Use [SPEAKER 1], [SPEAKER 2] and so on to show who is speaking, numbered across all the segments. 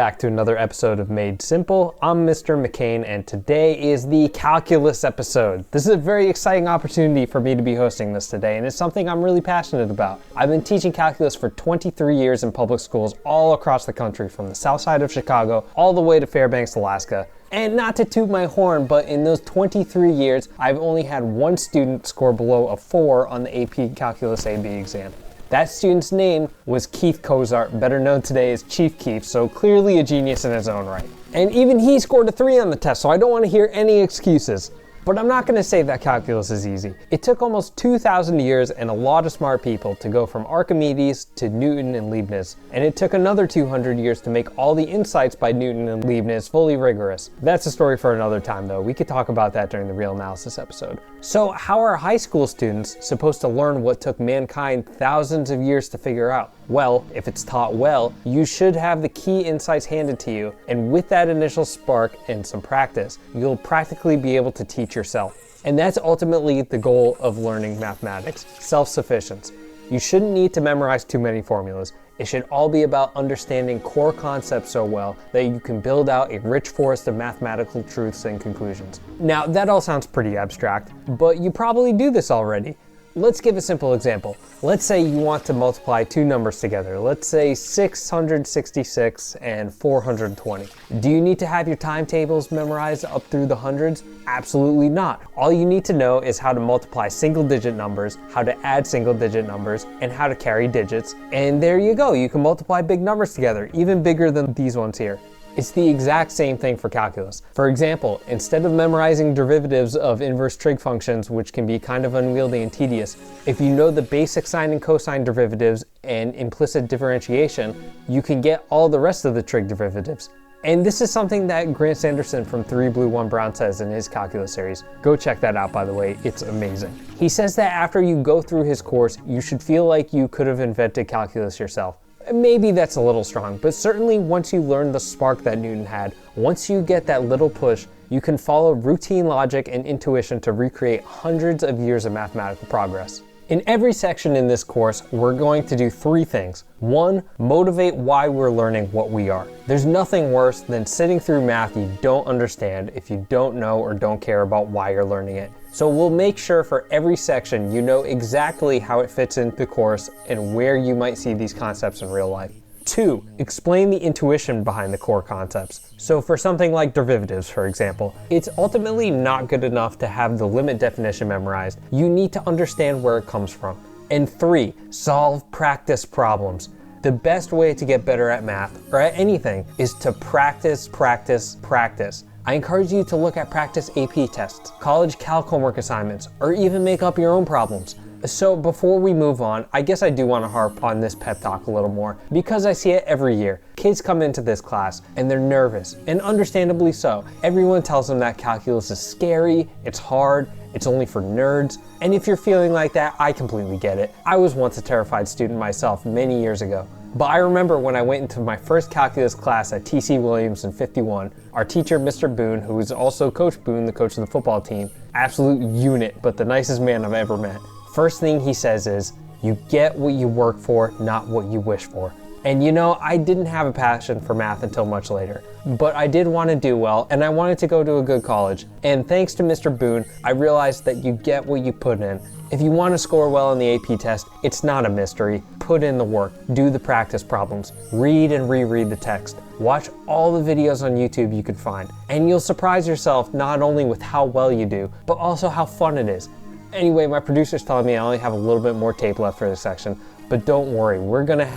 [SPEAKER 1] back to another episode of Made Simple. I'm Mr. McCain, and today is the calculus episode. This is a very exciting opportunity for me to be hosting this today, and it's something I'm really passionate about. I've been teaching calculus for 23 years in public schools all across the country, from the south side of Chicago all the way to Fairbanks, Alaska. And not to toot my horn, but in those 23 years, I've only had one student score below a 4 on the AP Calculus AB exam. That student's name was Keith Cozart, better known today as Chief Keith, so clearly a genius in his own right. And even he scored a 3 on the test, so I don't want to hear any excuses. But I'm not going to say that calculus is easy. It took almost 2,000 years and a lot of smart people to go from Archimedes to Newton and Leibniz, and it took another 200 years to make all the insights by Newton and Leibniz fully rigorous. That's a story for another time though. We could talk about that during the real analysis episode. So how are high school students supposed to learn what took mankind thousands of years to figure out? Well, if it's taught well, you should have the key insights handed to you, and with that initial spark and some practice, you'll practically be able to teach yourself. And that's ultimately the goal of learning mathematics, self-sufficiency. You shouldn't need to memorize too many formulas. It should all be about understanding core concepts so well that you can build out a rich forest of mathematical truths and conclusions. Now, that all sounds pretty abstract, but you probably do this already. Let's give a simple example. Let's say you want to multiply two numbers together. Let's say 666 and 420. Do you need to have your timetables memorized up through the hundreds? Absolutely not. All you need to know is how to multiply single-digit numbers, how to add single-digit numbers, and how to carry digits. And there you go. You can multiply big numbers together, even bigger than these ones here. It's the exact same thing for calculus. For example, instead of memorizing derivatives of inverse trig functions, which can be kind of unwieldy and tedious, if you know the basic sine and cosine derivatives and implicit differentiation, you can get all the rest of the trig derivatives. And this is something that Grant Sanderson from 3 Blue 1 Brown says in his calculus series. Go check that out, by the way, it's amazing. He says that after you go through his course, you should feel like you could have invented calculus yourself. Maybe that's a little strong, but certainly once you learn the spark that Newton had, once you get that little push, you can follow routine logic and intuition to recreate hundreds of years of mathematical progress. In every section in this course, we're going to do 3 things. 1, motivate why we're learning what we are. There's nothing worse than sitting through math you don't understand if you don't know or don't care about why you're learning it. So we'll make sure for every section you know exactly how it fits into the course and where you might see these concepts in real life. 2, explain the intuition behind the core concepts. So for something like derivatives, for example, it's ultimately not good enough to have the limit definition memorized. You need to understand where it comes from. And 3, solve practice problems. The best way to get better at math, or at anything, is to practice, practice, practice. I encourage you to look at practice AP tests, college calc homework assignments, or even make up your own problems. So before we move on, I guess I do want to harp on this pep talk a little more, because I see it every year. Kids come into this class and they're nervous, and understandably so. Everyone tells them that calculus is scary, it's hard, it's only for nerds. And if you're feeling like that, I completely get it. I was once a terrified student myself many years ago. But I remember when I went into my first calculus class at T.C. Williams in '51, our teacher, Mr. Boone, who was also Coach Boone, the coach of the football team, absolute unit, but the nicest man I've ever met. First thing he says is, you get what you work for, not what you wish for. And you know, I didn't have a passion for math until much later, but I did want to do well, and I wanted to go to a good college. And thanks to Mr. Boone, I realized that you get what you put in. If you want to score well on the AP test, it's not a mystery. Put in the work, do the practice problems, read and reread the text, watch all the videos on YouTube you can find, and you'll surprise yourself not only with how well you do, but also how fun it is. Anyway, my producer's telling me I only have a little bit more tape left for this section, but don't worry, we're gonna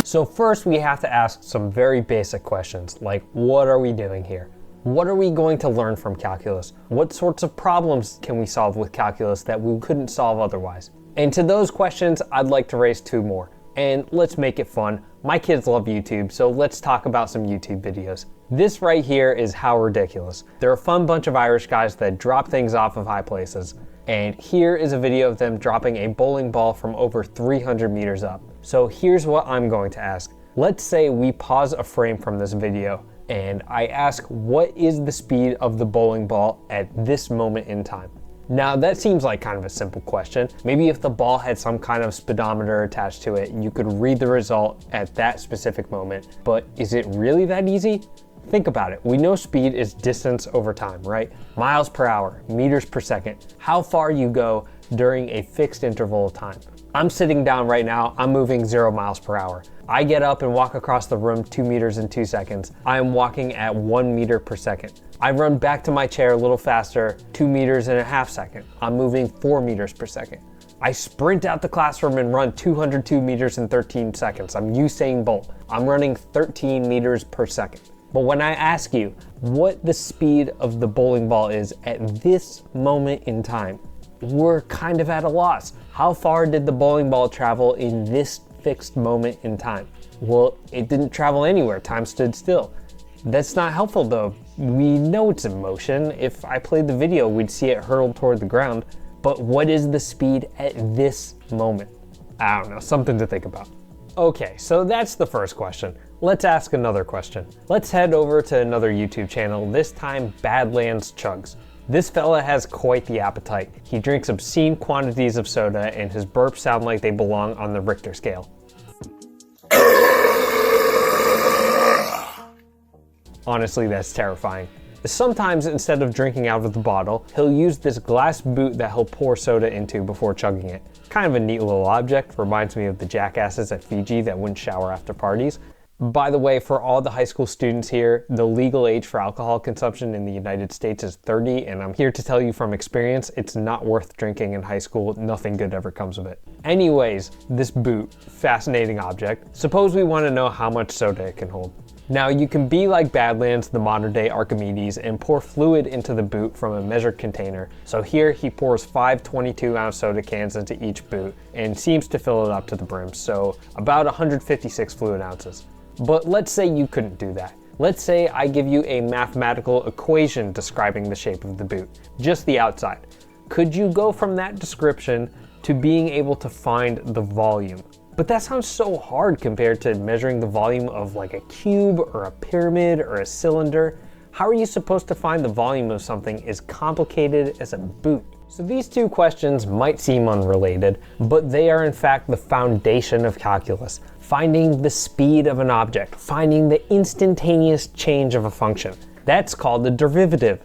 [SPEAKER 1] So first we have to ask some very basic questions, like what are we doing here? What are we going to learn from calculus? What sorts of problems can we solve with calculus that we couldn't solve otherwise? And to those questions, I'd like to raise 2 more. And let's make it fun. My kids love YouTube, so let's talk about some YouTube videos. This right here is How Ridiculous. They're a fun bunch of Irish guys that drop things off of high places. And here is a video of them dropping a bowling ball from over 300 meters up. So here's what I'm going to ask. Let's say we pause a frame from this video and I ask, what is the speed of the bowling ball at this moment in time? Now that seems like kind of a simple question. Maybe if the ball had some kind of speedometer attached to it, you could read the result at that specific moment, but is it really that easy? Think about it. We know speed is distance over time, right? Miles per hour, meters per second, how far you go during a fixed interval of time. I'm sitting down right now, I'm moving 0 miles per hour. I get up and walk across the room 2 meters in 2 seconds. I am walking at 1 meter per second. I run back to my chair a little faster, 2 meters in a half second. I'm moving 4 meters per second. I sprint out the classroom and run 202 meters in 13 seconds. I'm Usain Bolt. I'm running 13 meters per second. But when I ask you what the speed of the bowling ball is at this moment in time, we're kind of at a loss. How far did the bowling ball travel in this fixed moment in time? Well, it didn't travel anywhere. Time stood still. That's not helpful though. We know it's in motion. If I played the video, we'd see it hurtled toward the ground. But what is the speed at this moment? I don't know, something to think about. Okay, so that's the first question. Let's ask another question. Let's head over to another YouTube channel, this time Badlands Chugs. This fella has quite the appetite. He drinks obscene quantities of soda and his burps sound like they belong on the Richter scale. Honestly, that's terrifying. Sometimes instead of drinking out of the bottle, he'll use this glass boot that he'll pour soda into before chugging it. Kind of a neat little object, reminds me of the jackasses at Fiji that wouldn't shower after parties. By the way, for all the high school students here, the legal age for alcohol consumption in the United States is 30, and I'm here to tell you from experience, it's not worth drinking in high school. Nothing good ever comes of it. Anyways, this boot, fascinating object. Suppose we want to know how much soda it can hold. Now you can be like Badlands, the modern day Archimedes, and pour fluid into the boot from a measured container. So here he pours 5 22-ounce soda cans into each boot and seems to fill it up to the brim, so about 156 fluid ounces. But let's say you couldn't do that. Let's say I give you a mathematical equation describing the shape of the boot, just the outside. Could you go from that description to being able to find the volume? But that sounds so hard compared to measuring the volume of like a cube or a pyramid or a cylinder. How are you supposed to find the volume of something as complicated as a boot? So these two questions might seem unrelated, but they are in fact the foundation of calculus. Finding the speed of an object, finding the instantaneous change of a function. That's called the derivative.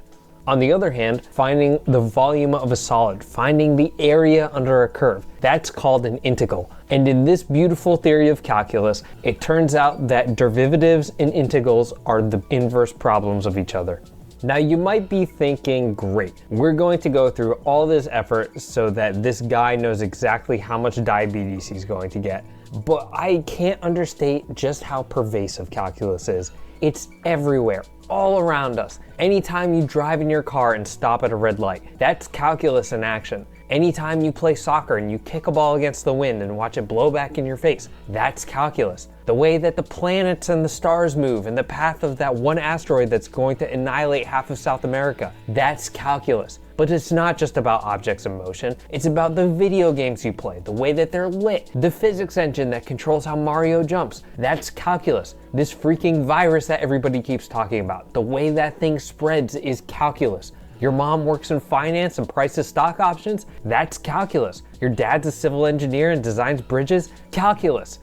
[SPEAKER 1] On the other hand, finding the volume of a solid, finding the area under a curve, that's called an integral. And in this beautiful theory of calculus, it turns out that derivatives and integrals are the inverse problems of each other. Now you might be thinking, great, we're going to go through all this effort so that this guy knows exactly how much diabetes he's going to get. But I can't understate just how pervasive calculus is. It's everywhere, all around us. Anytime you drive in your car and stop at a red light, that's calculus in action. Anytime you play soccer and you kick a ball against the wind and watch it blow back in your face, that's calculus. The way that the planets and the stars move and the path of that one asteroid that's going to annihilate half of South America, that's calculus. But it's not just about objects in motion, it's about the video games you play, the way that they're lit, the physics engine that controls how Mario jumps, that's calculus. This freaking virus that everybody keeps talking about, the way that thing spreads is calculus. Your mom works in finance and prices stock options, that's calculus. Your dad's a civil engineer and designs bridges, calculus.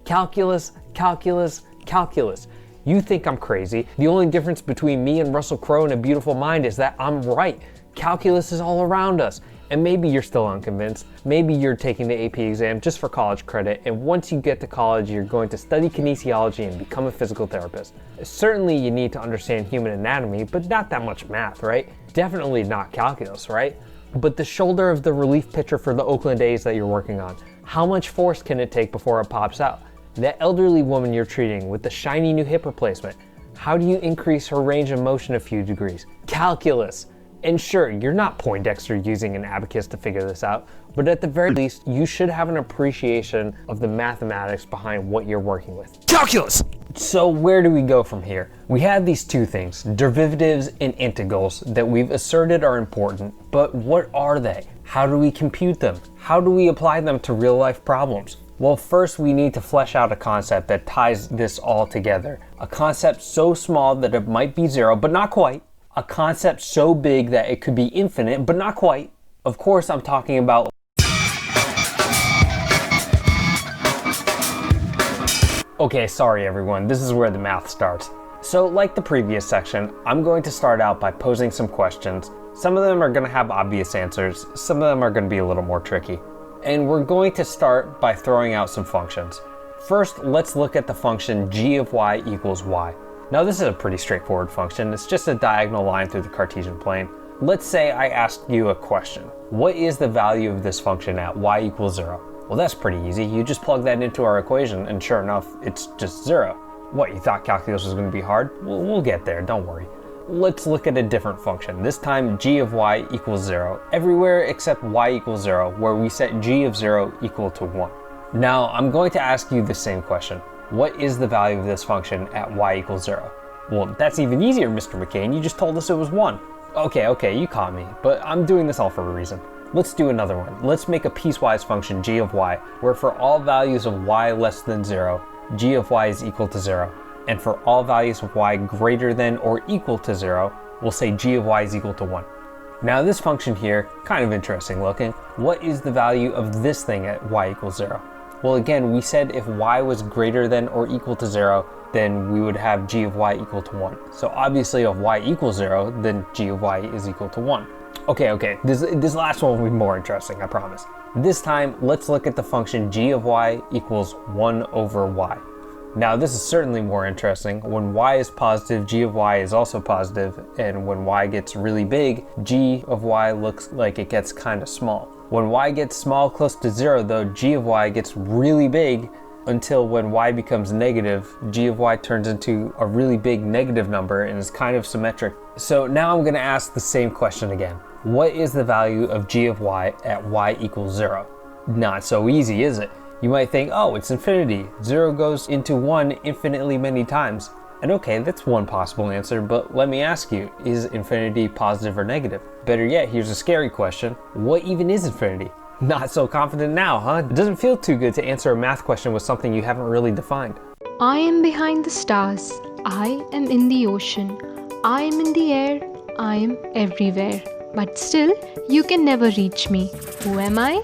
[SPEAKER 1] Calculus, calculus, calculus. You think I'm crazy. The only difference between me and Russell Crowe in A Beautiful Mind is that I'm right. Calculus is all around us. And maybe you're still unconvinced. Maybe you're taking the AP exam just for college credit, and once you get to college, you're going to study kinesiology and become a physical therapist. Certainly you need to understand human anatomy, but not that much math, right? Definitely not calculus, right? But the shoulder of the relief pitcher for the Oakland A's that you're working on, how much force can it take before it pops out? That elderly woman you're treating with the shiny new hip replacement, how do you increase her range of motion a few degrees? Calculus. And sure, you're not Poindexter using an abacus to figure this out, but at the very least, you should have an appreciation of the mathematics behind what you're working with. Calculus! So where do we go from here? We have these two things, derivatives and integrals, that we've asserted are important, but what are they? How do we compute them? How do we apply them to real life problems? Well, first we need to flesh out a concept that ties this all together. A concept so small that it might be zero, but not quite. A concept so big that it could be infinite, but not quite. Of course, I'm talking about... Okay, sorry everyone, this is where the math starts. So like the previous section, I'm going to start out by posing some questions. Some of them are going to have obvious answers, some of them are going to be a little more tricky. And we're going to start by throwing out some functions. First, let's look at the function g of y equals y. Now this is a pretty straightforward function, it's just a diagonal line through the Cartesian plane. Let's say I asked you a question. What is the value of this function at y equals 0? Well, that's pretty easy. You just plug that into our equation and sure enough, it's just 0. What, you thought calculus was going to be hard? Well, we'll get there, don't worry. Let's look at a different function. This time g of y equals 0, everywhere except y equals 0, where we set g of 0 equal to 1. Now, I'm going to ask you the same question. What is the value of this function at y equals 0? Well, that's even easier, Mr. McCain. You just told us it was 1. Okay, you caught me, but I'm doing this all for a reason. Let's do another one. Let's make a piecewise function g of y, where for all values of y less than 0, g of y is equal to 0. And for all values of y greater than or equal to 0, we'll say g of y is equal to 1. Now this function here, kind of interesting looking. What is the value of this thing at y equals 0? Well, again, we said if y was greater than or equal to 0, then we would have g of y equal to 1. So obviously if y equals 0, then g of y is equal to 1. Okay, this last one will be more interesting, I promise. This time, let's look at the function g of y equals 1 over y. Now this is certainly more interesting. When y is positive, g of y is also positive, and when y gets really big, g of y looks like it gets kind of small. When y gets small close to 0 though, g of y gets really big until when y becomes negative, g of y turns into a really big negative number and is kind of symmetric. So now I'm going to ask the same question again. What is the value of g of y at y equals 0? Not so easy, is it? You might think, oh, it's infinity. 0 goes into 1 infinitely many times. And okay, that's one possible answer, but let me ask you, is infinity positive or negative? Better yet, here's a scary question. What even is infinity? Not so confident now, huh? It doesn't feel too good to answer a math question with something you haven't really defined.
[SPEAKER 2] I am behind the stars. I am in the ocean. I am in the air. I am everywhere. But still, you can never reach me. Who am I?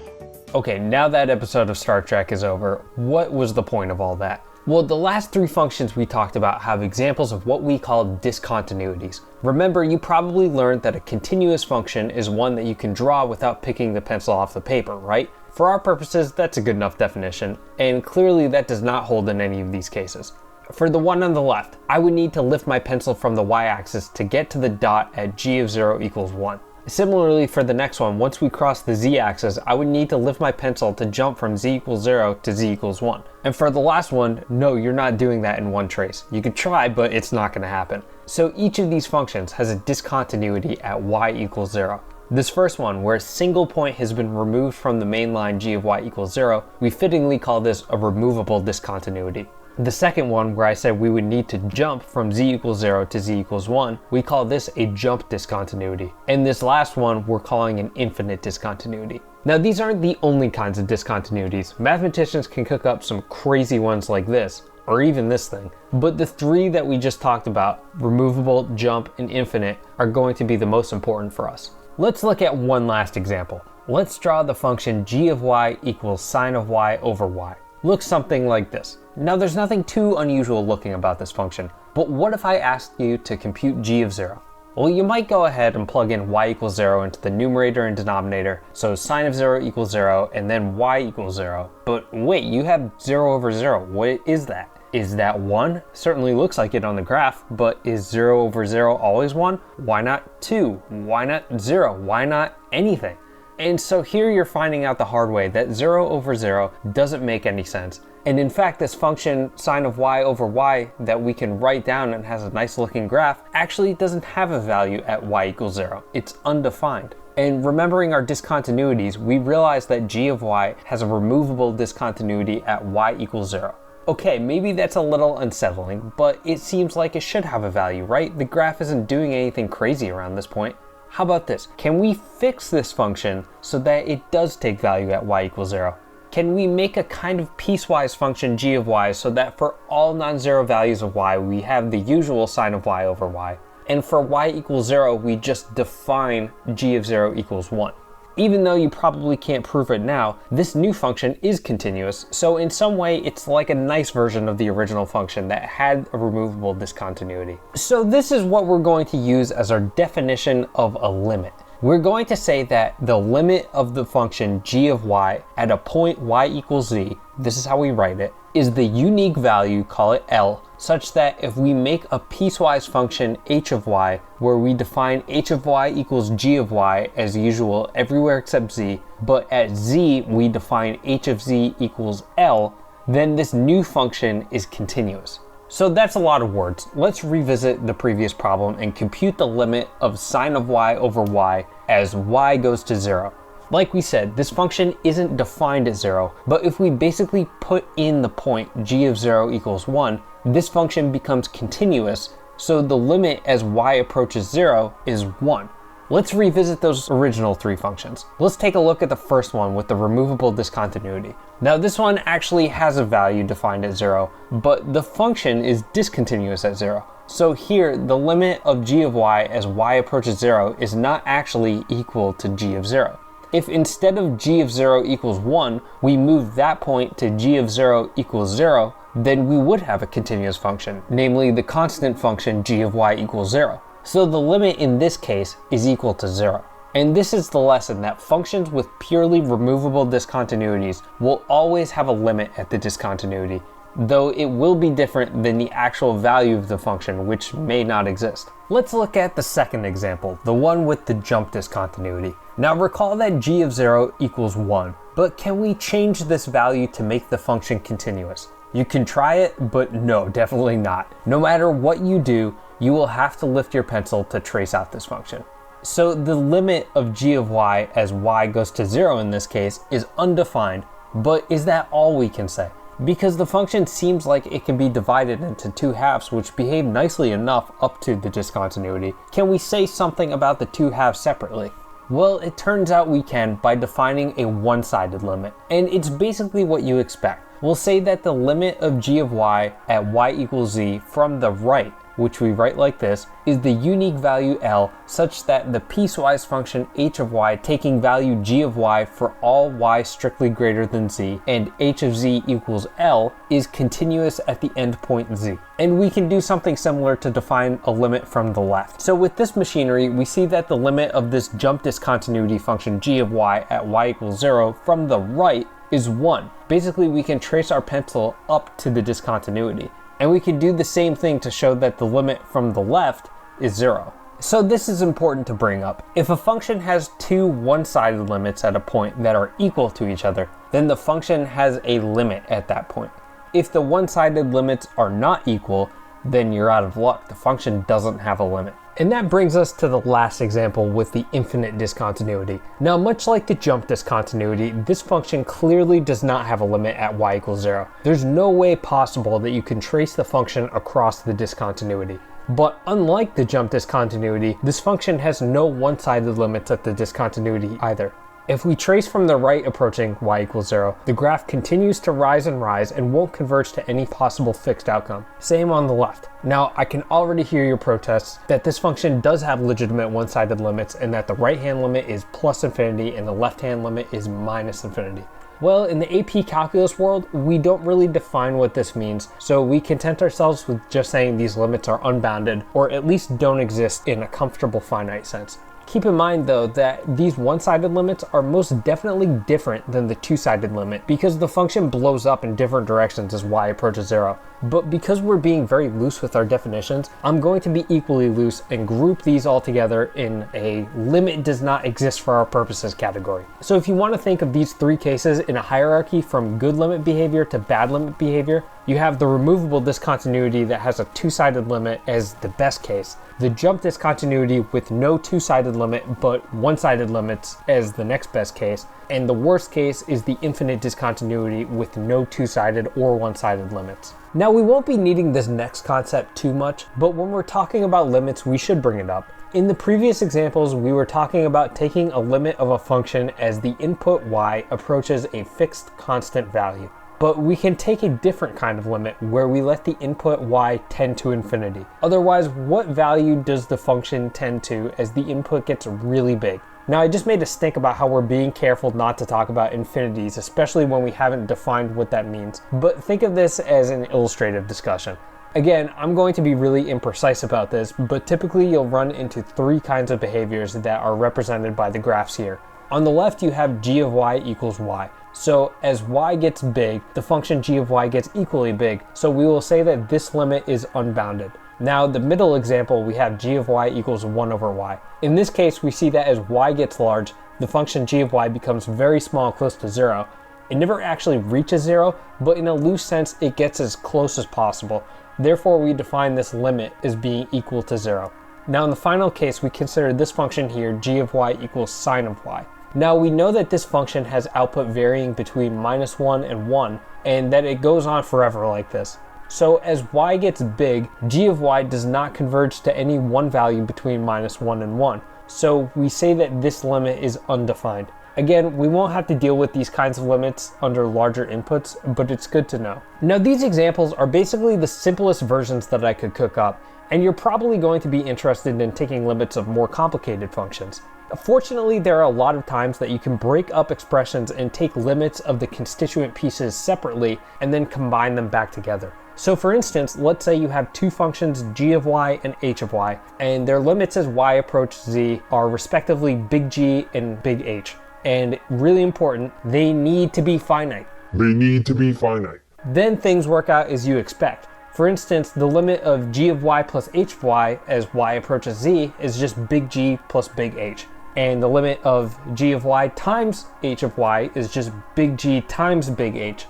[SPEAKER 1] Okay, now that episode of Star Trek is over, what was the point of all that? Well, the last 3 functions we talked about have examples of what we call discontinuities. Remember, you probably learned that a continuous function is one that you can draw without picking the pencil off the paper, right? For our purposes, that's a good enough definition, and clearly that does not hold in any of these cases. For the one on the left, I would need to lift my pencil from the y-axis to get to the dot at g of 0 equals 1. Similarly, for the next one, once we cross the z-axis, I would need to lift my pencil to jump from z equals 0 to z equals 1. And for the last one, no, you're not doing that in one trace. You could try, but it's not going to happen. So each of these functions has a discontinuity at y equals 0. This first one, where a single point has been removed from the main line g of y equals 0, we fittingly call this a removable discontinuity. The second one, where I said we would need to jump from z equals 0 to z equals 1, we call this a jump discontinuity. And this last one, we're calling an infinite discontinuity. Now these aren't the only kinds of discontinuities. Mathematicians can cook up some crazy ones like this, or even this thing. But the 3 that we just talked about, removable, jump, and infinite, are going to be the most important for us. Let's look at one last example. Let's draw the function g of y equals sine of y over y. Looks something like this. Now there's nothing too unusual looking about this function, but what if I asked you to compute g of 0? Well, you might go ahead and plug in y equals 0 into the numerator and denominator, so sine of 0 equals 0, and then y equals 0. But wait, you have 0 over 0. What is that? Is that 1? Certainly looks like it on the graph, but is 0 over 0 always 1? Why not 2? Why not 0? Why not anything? And so here you're finding out the hard way that 0 over 0 doesn't make any sense. And in fact, this function sine of y over y that we can write down and has a nice looking graph actually doesn't have a value at y equals 0. It's undefined. And remembering our discontinuities, we realize that g of y has a removable discontinuity at y equals 0. Okay, maybe that's a little unsettling, but it seems like it should have a value, right? The graph isn't doing anything crazy around this point. How about this? Can we fix this function so that it does take value at y equals 0? Can we make a kind of piecewise function g of y so that for all non-zero values of y, we have the usual sine of y over y, and for y equals 0, we just define g of 0 equals 1? Even though you probably can't prove it now, this new function is continuous, so in some way it's like a nice version of the original function that had a removable discontinuity. So this is what we're going to use as our definition of a limit. We're going to say that the limit of the function g of y at a point y equals z, this is how we write it, is the unique value, call it L, such that if we make a piecewise function h of y, where we define h of y equals g of y as usual everywhere except z, but at z we define h of z equals L, then this new function is continuous. So that's a lot of words. Let's revisit the previous problem and compute the limit of sine of y over y as y goes to 0. Like we said, this function isn't defined at 0, but if we basically put in the point g of 0 equals 1, this function becomes continuous, so the limit as y approaches 0 is 1. Let's revisit those original three functions. Let's take a look at the first one with the removable discontinuity. Now this one actually has a value defined at 0, but the function is discontinuous at 0. So here, the limit of g of y as y approaches 0 is not actually equal to g of 0. If instead of g of 0 equals 1, we move that point to g of 0 equals 0, then we would have a continuous function, namely the constant function g of y equals 0. So the limit in this case is equal to 0. And this is the lesson that functions with purely removable discontinuities will always have a limit at the discontinuity, though it will be different than the actual value of the function, which may not exist. Let's look at the second example, the one with the jump discontinuity. Now recall that g of 0 equals 1, but can we change this value to make the function continuous? You can try it, but no, definitely not. No matter what you do, you will have to lift your pencil to trace out this function. So the limit of g of y as y goes to 0 in this case is undefined, but is that all we can say? Because the function seems like it can be divided into two halves which behave nicely enough up to the discontinuity. Can we say something about the two halves separately? Well, it turns out we can by defining a one-sided limit, and it's basically what you expect. We'll say that the limit of g of y at y equals z from the right, which we write like this, is the unique value L such that the piecewise function h of y taking value g of y for all y strictly greater than z and h of z equals L is continuous at the endpoint z. And we can do something similar to define a limit from the left. So with this machinery, we see that the limit of this jump discontinuity function g of y at y equals 0 from the right is 1. Basically, we can trace our pencil up to the discontinuity. And we can do the same thing to show that the limit from the left is 0. So this is important to bring up. If a function has two one-sided limits at a point that are equal to each other, then the function has a limit at that point. If the one-sided limits are not equal, then you're out of luck. The function doesn't have a limit. And that brings us to the last example with the infinite discontinuity. Now, much like the jump discontinuity, this function clearly does not have a limit at y equals 0. There's no way possible that you can trace the function across the discontinuity. But unlike the jump discontinuity, this function has no one-sided limits at the discontinuity either. If we trace from the right approaching y equals 0, the graph continues to rise and won't converge to any possible fixed outcome. Same on the left. Now, I can already hear your protests that this function does have legitimate one-sided limits and that the right-hand limit is plus infinity and the left-hand limit is minus infinity. Well, in the AP calculus world, we don't really define what this means, so we content ourselves with just saying these limits are unbounded, or at least don't exist in a comfortable finite sense. Keep in mind though that these one-sided limits are most definitely different than the two-sided limit because the function blows up in different directions as y approaches 0. But because we're being very loose with our definitions, I'm going to be equally loose and group these all together in a limit does not exist for our purposes category. So if you want to think of these three cases in a hierarchy from good limit behavior to bad limit behavior, you have the removable discontinuity that has a two-sided limit as the best case, the jump discontinuity with no two-sided limit but one-sided limits as the next best case, and the worst case is the infinite discontinuity with no two-sided or one-sided limits. Now, we won't be needing this next concept too much, but when we're talking about limits, we should bring it up. In the previous examples, we were talking about taking a limit of a function as the input y approaches a fixed constant value. But we can take a different kind of limit where we let the input y tend to infinity. Otherwise, what value does the function tend to as the input gets really big? Now, I just made a stink about how we're being careful not to talk about infinities, especially when we haven't defined what that means. But think of this as an illustrative discussion. Again, I'm going to be really imprecise about this, but typically you'll run into three kinds of behaviors that are represented by the graphs here. On the left, you have g of y equals y. So as y gets big, the function g of y gets equally big, so we will say that this limit is unbounded. Now, the middle example, we have g of y equals 1 over y. In this case, we see that as y gets large, the function g of y becomes very small, close to 0. It never actually reaches 0, but in a loose sense, it gets as close as possible. Therefore, we define this limit as being equal to 0. Now, in the final case, we consider this function here, g of y equals sine of y. Now, we know that this function has output varying between -1 and 1, and that it goes on forever like this. So as y gets big, g of y does not converge to any one value between -1 and 1. So we say that this limit is undefined. Again, we won't have to deal with these kinds of limits under larger inputs, but it's good to know. Now, these examples are basically the simplest versions that I could cook up, and you're probably going to be interested in taking limits of more complicated functions. Fortunately, there are a lot of times that you can break up expressions and take limits of the constituent pieces separately and then combine them back together. So for instance, let's say you have two functions g of y and h of y, and their limits as y approaches z are respectively big G and big H. And really important, they need to be finite.
[SPEAKER 3] They need to be finite.
[SPEAKER 1] Then things work out as you expect. For instance, the limit of g of y plus h of y as y approaches z is just big G plus big H. And the limit of g of y times h of y is just big G times big H.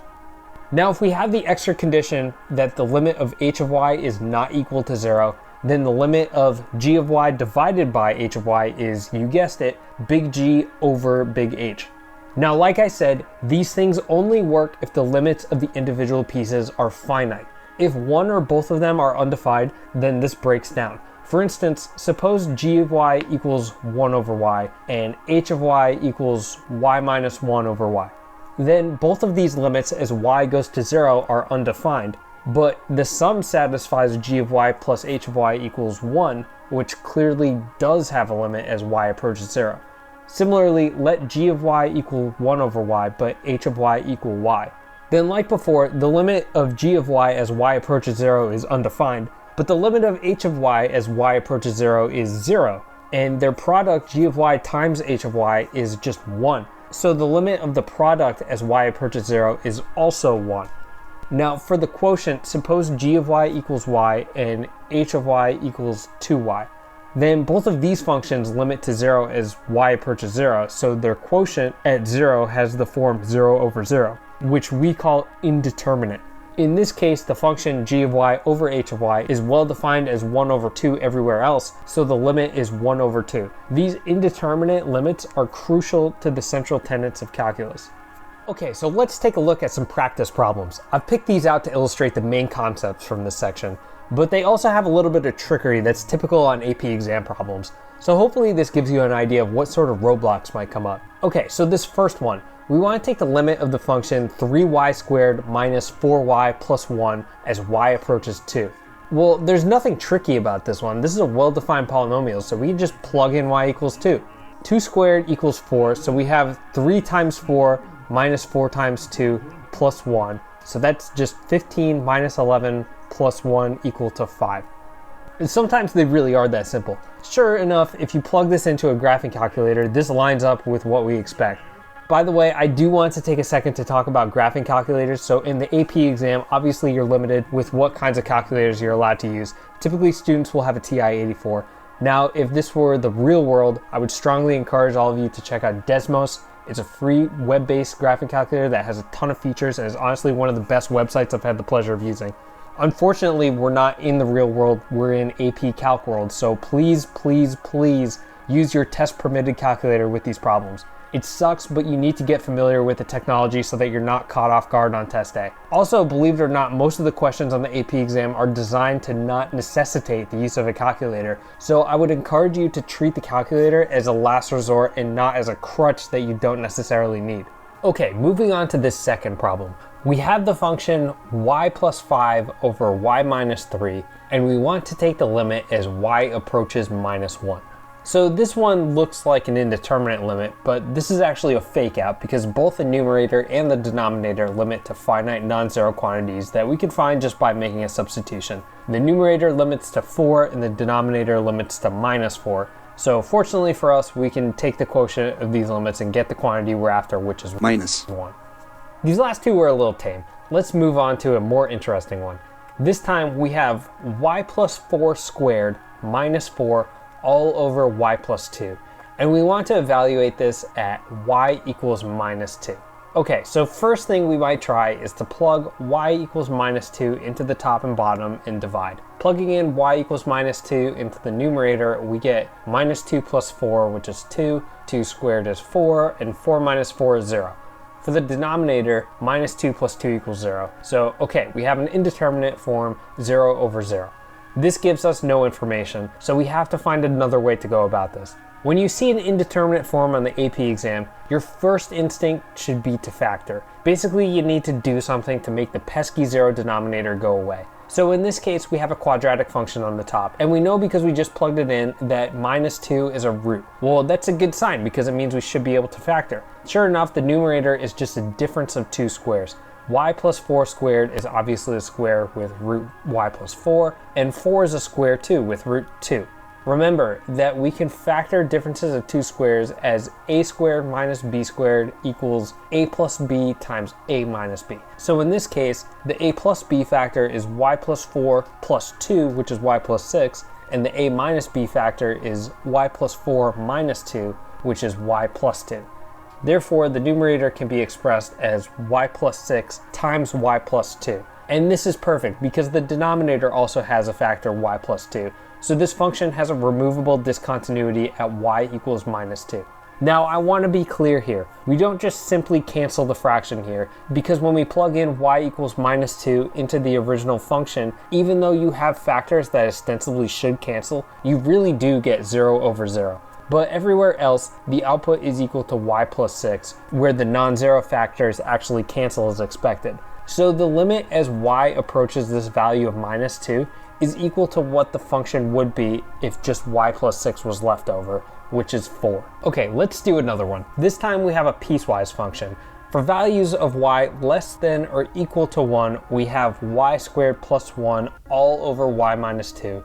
[SPEAKER 1] Now, if we have the extra condition that the limit of h of y is not equal to 0, then the limit of g of y divided by h of y is, you guessed it, big G over big H. Now, like I said, these things only work if the limits of the individual pieces are finite. If one or both of them are undefined, then this breaks down. For instance, suppose g of y equals 1 over y and h of y equals y minus 1 over y. Then both of these limits as y goes to 0 are undefined, but the sum satisfies g of y plus h of y equals 1, which clearly does have a limit as y approaches 0. Similarly, let g of y equal 1 over y, but h of y equal y. Then like before, the limit of g of y as y approaches 0 is undefined, but the limit of h of y as y approaches 0 is 0, and their product g of y times h of y is just 1. So the limit of the product as y approaches 0 is also 1. Now for the quotient, suppose g of y equals y and h of y equals 2y. Then both of these functions limit to 0 as y approaches 0, so their quotient at 0 has the form 0 over 0, which we call indeterminate. In this case, the function g of y over h of y is well defined as 1 over 2 everywhere else, so the limit is 1 over 2. These indeterminate limits are crucial to the central tenets of calculus. Okay, so let's take a look at some practice problems. I've picked these out to illustrate the main concepts from this section, but they also have a little bit of trickery that's typical on AP exam problems. So hopefully this gives you an idea of what sort of roadblocks might come up. Okay, so this first one, we want to take the limit of the function 3y squared minus 4y plus 1 as y approaches 2. Well, there's nothing tricky about this one. This is a well-defined polynomial, so we can just plug in y equals 2. 2 squared equals 4, so we have 3 times 4 minus 4 times 2 plus 1. So that's just 15 minus 11 plus 1 equal to 5. And sometimes they really are that simple. Sure enough, if you plug this into a graphing calculator, this lines up with what we expect. By the way, I do want to take a second to talk about graphing calculators. So in the AP exam, obviously you're limited with what kinds of calculators you're allowed to use. Typically students will have a TI-84. Now, if this were the real world, I would strongly encourage all of you to check out Desmos. It's a free web-based graphing calculator that has a ton of features and is honestly one of the best websites I've had the pleasure of using. Unfortunately, we're not in the real world, we're in AP Calc world, so please, please, please use your test permitted calculator with these problems. It sucks, but you need to get familiar with the technology so that you're not caught off guard on test day. Also, believe it or not, most of the questions on the AP exam are designed to not necessitate the use of a calculator. So I would encourage you to treat the calculator as a last resort and not as a crutch that you don't necessarily need. Okay, moving on to this second problem. We have the function y plus 5 over y minus 3, and we want to take the limit as y approaches minus 1. So this one looks like an indeterminate limit, but this is actually a fake out because both the numerator and the denominator limit to finite non-zero quantities that we can find just by making a substitution. The numerator limits to 4 and the denominator limits to minus 4. So fortunately for us, we can take the quotient of these limits and get the quantity we're after, which is
[SPEAKER 4] minus
[SPEAKER 1] 1. These last two were a little tame. Let's move on to a more interesting one. This time we have y plus 4 squared minus 4 all over y plus 2. And we want to evaluate this at y equals minus 2. Okay, so first thing we might try is to plug y equals minus 2 into the top and bottom and divide. Plugging in y equals minus 2 into the numerator, we get minus 2 plus 4, which is 2. 2 squared is 4, and 4 minus 4 is 0. For the denominator, minus 2 plus 2 equals 0. So, okay, we have an indeterminate form, 0 over 0. This gives us no information, so we have to find another way to go about this. When you see an indeterminate form on the AP exam, your first instinct should be to factor. Basically, you need to do something to make the pesky 0 denominator go away. So in this case, we have a quadratic function on the top, and we know because we just plugged it in that minus 2 is a root. Well, that's a good sign because it means we should be able to factor. Sure enough, the numerator is just a difference of 2 squares. Y plus 4 squared is obviously a square with root y plus 4, and 4 is a square too with root 2. Remember that we can factor differences of 2 squares as a squared minus b squared equals a plus b times a minus b. So in this case, the a plus b factor is y plus 4 plus 2, which is y plus 6, and the a minus b factor is y plus 4 minus 2, which is y plus 2. Therefore, the numerator can be expressed as y plus 6 times y plus 2. And this is perfect because the denominator also has a factor y plus 2. So this function has a removable discontinuity at y equals minus 2. Now I want to be clear here. We don't just simply cancel the fraction here, because when we plug in y equals minus 2 into the original function, even though you have factors that ostensibly should cancel, you really do get 0 over 0. But everywhere else, the output is equal to y plus 6, where the non-zero factors actually cancel as expected. So the limit as y approaches this value of minus 2 is equal to what the function would be if just y plus 6 was left over, which is 4. Okay, let's do another one. This time we have a piecewise function. For values of y less than or equal to 1, we have y squared plus 1 all over y minus 2.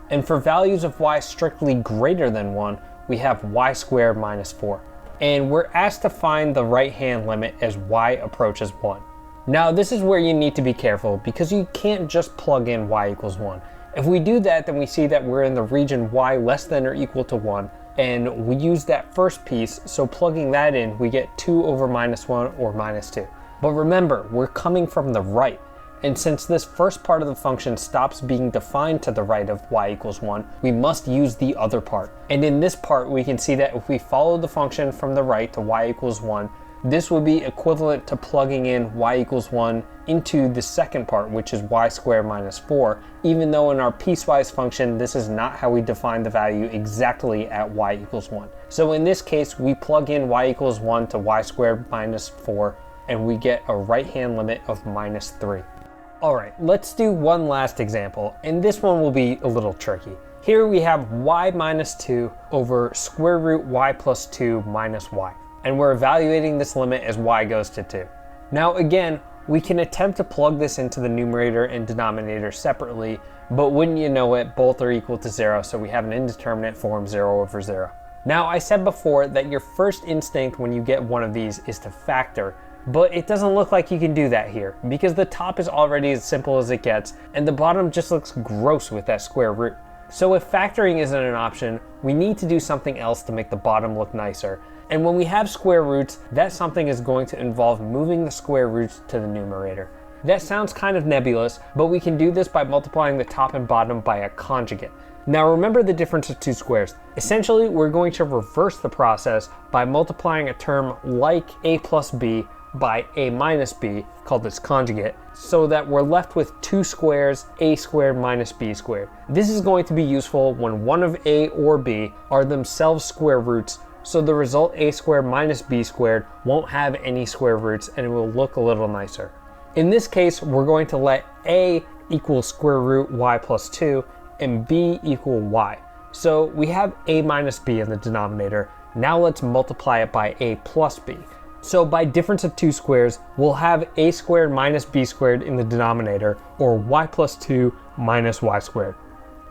[SPEAKER 1] And for values of y strictly greater than 1, we have y squared minus 4. And we're asked to find the right-hand limit as y approaches 1. Now this is where you need to be careful because you can't just plug in y equals 1. If we do that, then we see that we're in the region y less than or equal to 1, and we use that first piece, so plugging that in, we get 2 over minus 1 or minus 2. But remember, we're coming from the right, and since this first part of the function stops being defined to the right of y equals 1, we must use the other part. And in this part, we can see that if we follow the function from the right to y equals 1, this would be equivalent to plugging in y equals 1 into the second part, which is y squared minus 4, even though in our piecewise function, this is not how we define the value exactly at y equals 1. So in this case, we plug in y equals 1 to y squared minus 4, and we get a right-hand limit of minus 3. All right, let's do one last example, and this one will be a little tricky. Here we have y minus 2 over square root y plus 2 minus y. And we're evaluating this limit as y goes to 2. Now again, we can attempt to plug this into the numerator and denominator separately, but wouldn't you know it, both are equal to 0, so we have an indeterminate form 0 over 0. Now I said before that your first instinct when you get one of these is to factor, but it doesn't look like you can do that here, because the top is already as simple as it gets, and the bottom just looks gross with that square root. So if factoring isn't an option, we need to do something else to make the bottom look nicer. And when we have square roots, that something is going to involve moving the square roots to the numerator. That sounds kind of nebulous, but we can do this by multiplying the top and bottom by a conjugate. Now remember the difference of two squares. Essentially, we're going to reverse the process by multiplying a term like a plus b by a minus b, called its conjugate, so that we're left with two squares, a squared minus b squared. This is going to be useful when one of a or b are themselves square roots, so the result a squared minus b squared won't have any square roots and it will look a little nicer. In this case, we're going to let a equal square root y plus 2 and b equal y. So we have a minus b in the denominator. Now let's multiply it by a plus b. So by difference of two squares, we'll have a squared minus b squared in the denominator, or y plus 2 minus y squared.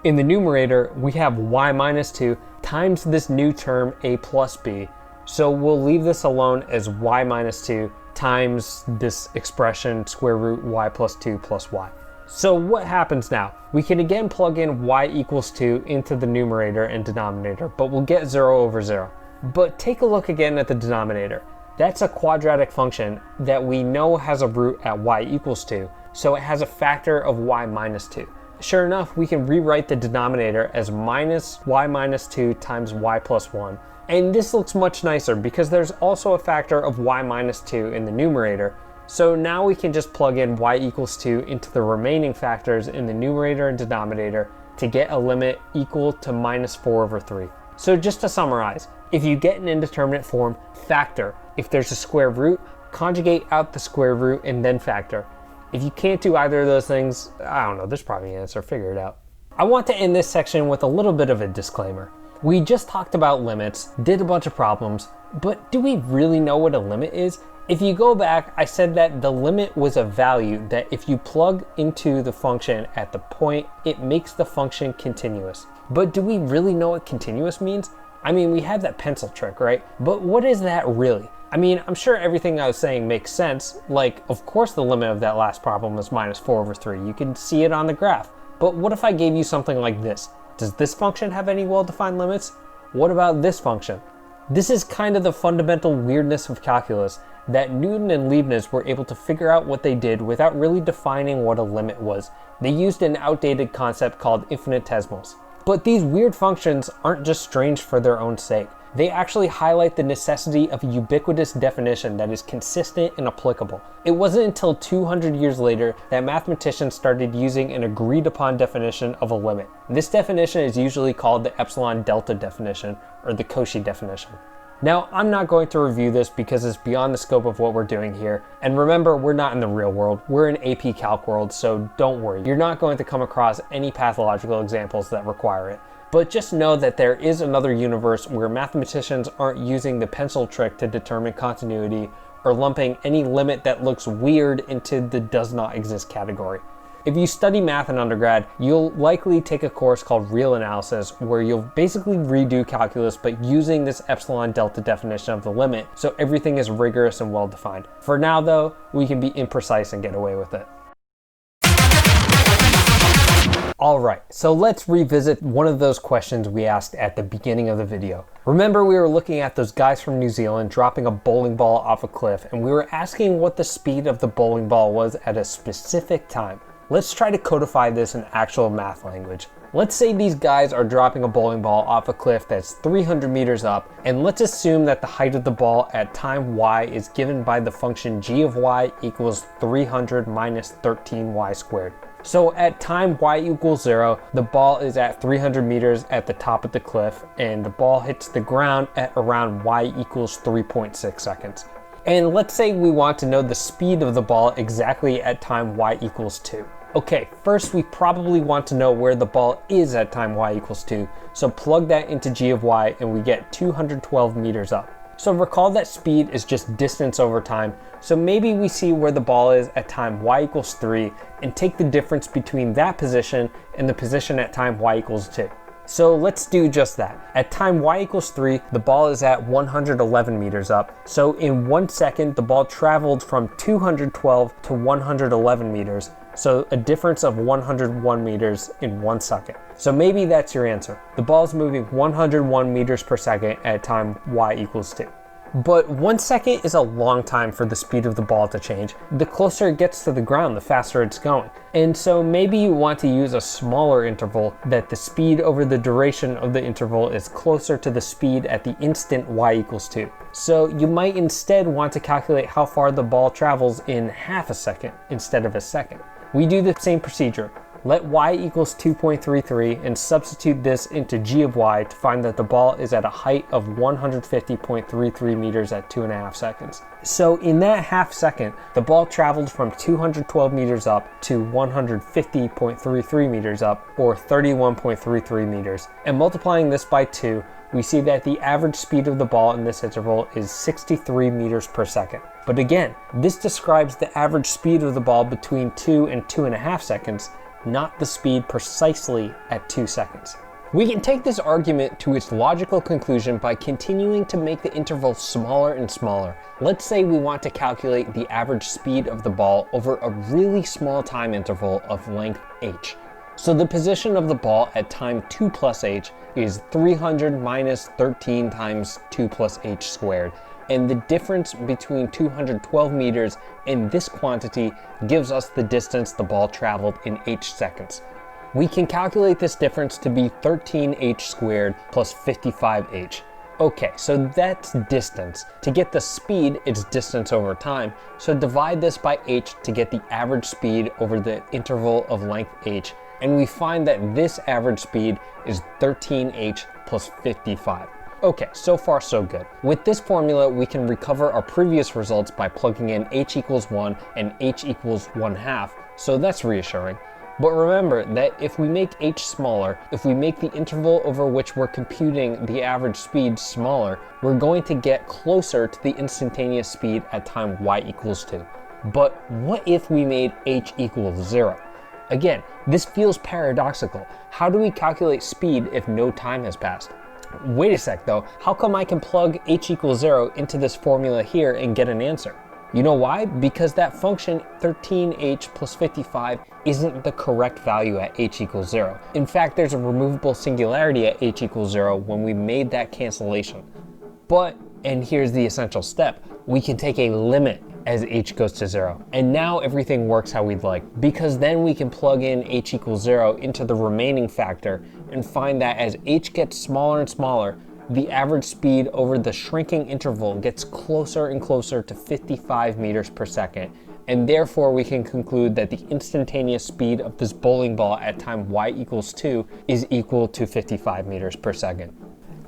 [SPEAKER 1] In the numerator, we have y minus 2 times this new term a plus b. So we'll leave this alone as y minus 2 times this expression square root y plus 2 plus y. So what happens now? We can again plug in y equals 2 into the numerator and denominator, but we'll get 0 over 0. But take a look again at the denominator. That's a quadratic function that we know has a root at y equals 2, so it has a factor of y minus 2. Sure enough, we can rewrite the denominator as minus y minus 2 times y plus 1. And this looks much nicer because there's also a factor of y minus 2 in the numerator. So now we can just plug in y equals 2 into the remaining factors in the numerator and denominator to get a limit equal to minus 4 over 3. So just to summarize, if you get an indeterminate form, factor. If there's a square root, conjugate out the square root and then factor. If you can't do either of those things, I don't know, there's probably an answer, figure it out. I want to end this section with a little bit of a disclaimer. We just talked about limits, did a bunch of problems, but do we really know what a limit is? If you go back, I said that the limit was a value that if you plug into the function at the point, it makes the function continuous. But do we really know what continuous means? I mean, we have that pencil trick, right? But what is that really? I mean, I'm sure everything I was saying makes sense. Like, of course the limit of that last problem is minus 4 over 3. You can see it on the graph. But what if I gave you something like this? Does this function have any well-defined limits? What about this function? This is kind of the fundamental weirdness of calculus, that Newton and Leibniz were able to figure out what they did without really defining what a limit was. They used an outdated concept called infinitesimals. But these weird functions aren't just strange for their own sake. They actually highlight the necessity of a ubiquitous definition that is consistent and applicable. It wasn't until 200 years later that mathematicians started using an agreed upon definition of a limit. This definition is usually called the epsilon delta definition, or the Cauchy definition. Now, I'm not going to review this because it's beyond the scope of what we're doing here. And remember, we're not in the real world. We're in AP Calc world, so don't worry. You're not going to come across any pathological examples that require it. But just know that there is another universe where mathematicians aren't using the pencil trick to determine continuity or lumping any limit that looks weird into the does not exist category. If you study math in undergrad, you'll likely take a course called real analysis where you'll basically redo calculus but using this epsilon delta definition of the limit, so everything is rigorous and well defined. For now though, we can be imprecise and get away with it. Alright, so let's revisit one of those questions we asked at the beginning of the video. Remember, we were looking at those guys from New Zealand dropping a bowling ball off a cliff, and we were asking what the speed of the bowling ball was at a specific time. Let's try to codify this in actual math language. Let's say these guys are dropping a bowling ball off a cliff that's 300 meters up, and let's assume that the height of the ball at time y is given by the function g of y equals 300 minus 13y squared. So at time y equals 0, the ball is at 300 meters at the top of the cliff, and the ball hits the ground at around y equals 3.6 seconds. And let's say we want to know the speed of the ball exactly at time y equals 2. Okay, first we probably want to know where the ball is at time y equals 2, so plug that into g of y and we get 212 meters up. So recall that speed is just distance over time, so maybe we see where the ball is at time y equals 3 and take the difference between that position and the position at time y equals 2. So let's do just that. At time y equals 3, the ball is at 111 meters up. So in 1 second, the ball traveled from 212 to 111 meters. So a difference of 101 meters in 1 second. So maybe that's your answer. The ball is moving 101 meters per second at time y equals 2. But 1 second is a long time for the speed of the ball to change. The closer it gets to the ground, the faster it's going. And so maybe you want to use a smaller interval that the speed over the duration of the interval is closer to the speed at the instant y equals 2. So you might instead want to calculate how far the ball travels in half a second instead of a second. We do the same procedure. Let y equals 2.33 and substitute this into g of y to find that the ball is at a height of 150.33 meters at 2.5 seconds. So in that half second, the ball traveled from 212 meters up to 150.33 meters up, or 31.33 meters. And multiplying this by 2, we see that the average speed of the ball in this interval is 63 meters per second. But again, this describes the average speed of the ball between 2 and 2.5 seconds, not the speed precisely at 2 seconds. We can take this argument to its logical conclusion by continuing to make the interval smaller and smaller. Let's say we want to calculate the average speed of the ball over a really small time interval of length h. So the position of the ball at time 2 plus h is 300 minus 13 times 2 plus h squared. And the difference between 212 meters and this quantity gives us the distance the ball traveled in h seconds. We can calculate this difference to be 13h squared plus 55h. Okay, so that's distance. To get the speed, it's distance over time. So divide this by h to get the average speed over the interval of length h. And we find that this average speed is 13h plus 55. Okay, so far so good. With this formula, we can recover our previous results by plugging in h equals 1 and h equals 1/2, so that's reassuring. But remember that if we make h smaller, if we make the interval over which we're computing the average speed smaller, we're going to get closer to the instantaneous speed at time y equals 2. But what if we made h equals 0? Again, this feels paradoxical. How do we calculate speed if no time has passed? Wait a sec though, how come I can plug h equals 0 into this formula here and get an answer? You know why? Because that function 13h plus 55 isn't the correct value at h equals 0. In fact, there's a removable singularity at h equals 0 when we made that cancellation. But, and here's the essential step, we can take a limit as h goes to 0. And now everything works how we'd like, because then we can plug in h equals 0 into the remaining factor and find that as h gets smaller and smaller, the average speed over the shrinking interval gets closer and closer to 55 meters per second. And therefore we can conclude that the instantaneous speed of this bowling ball at time y equals 2 is equal to 55 meters per second.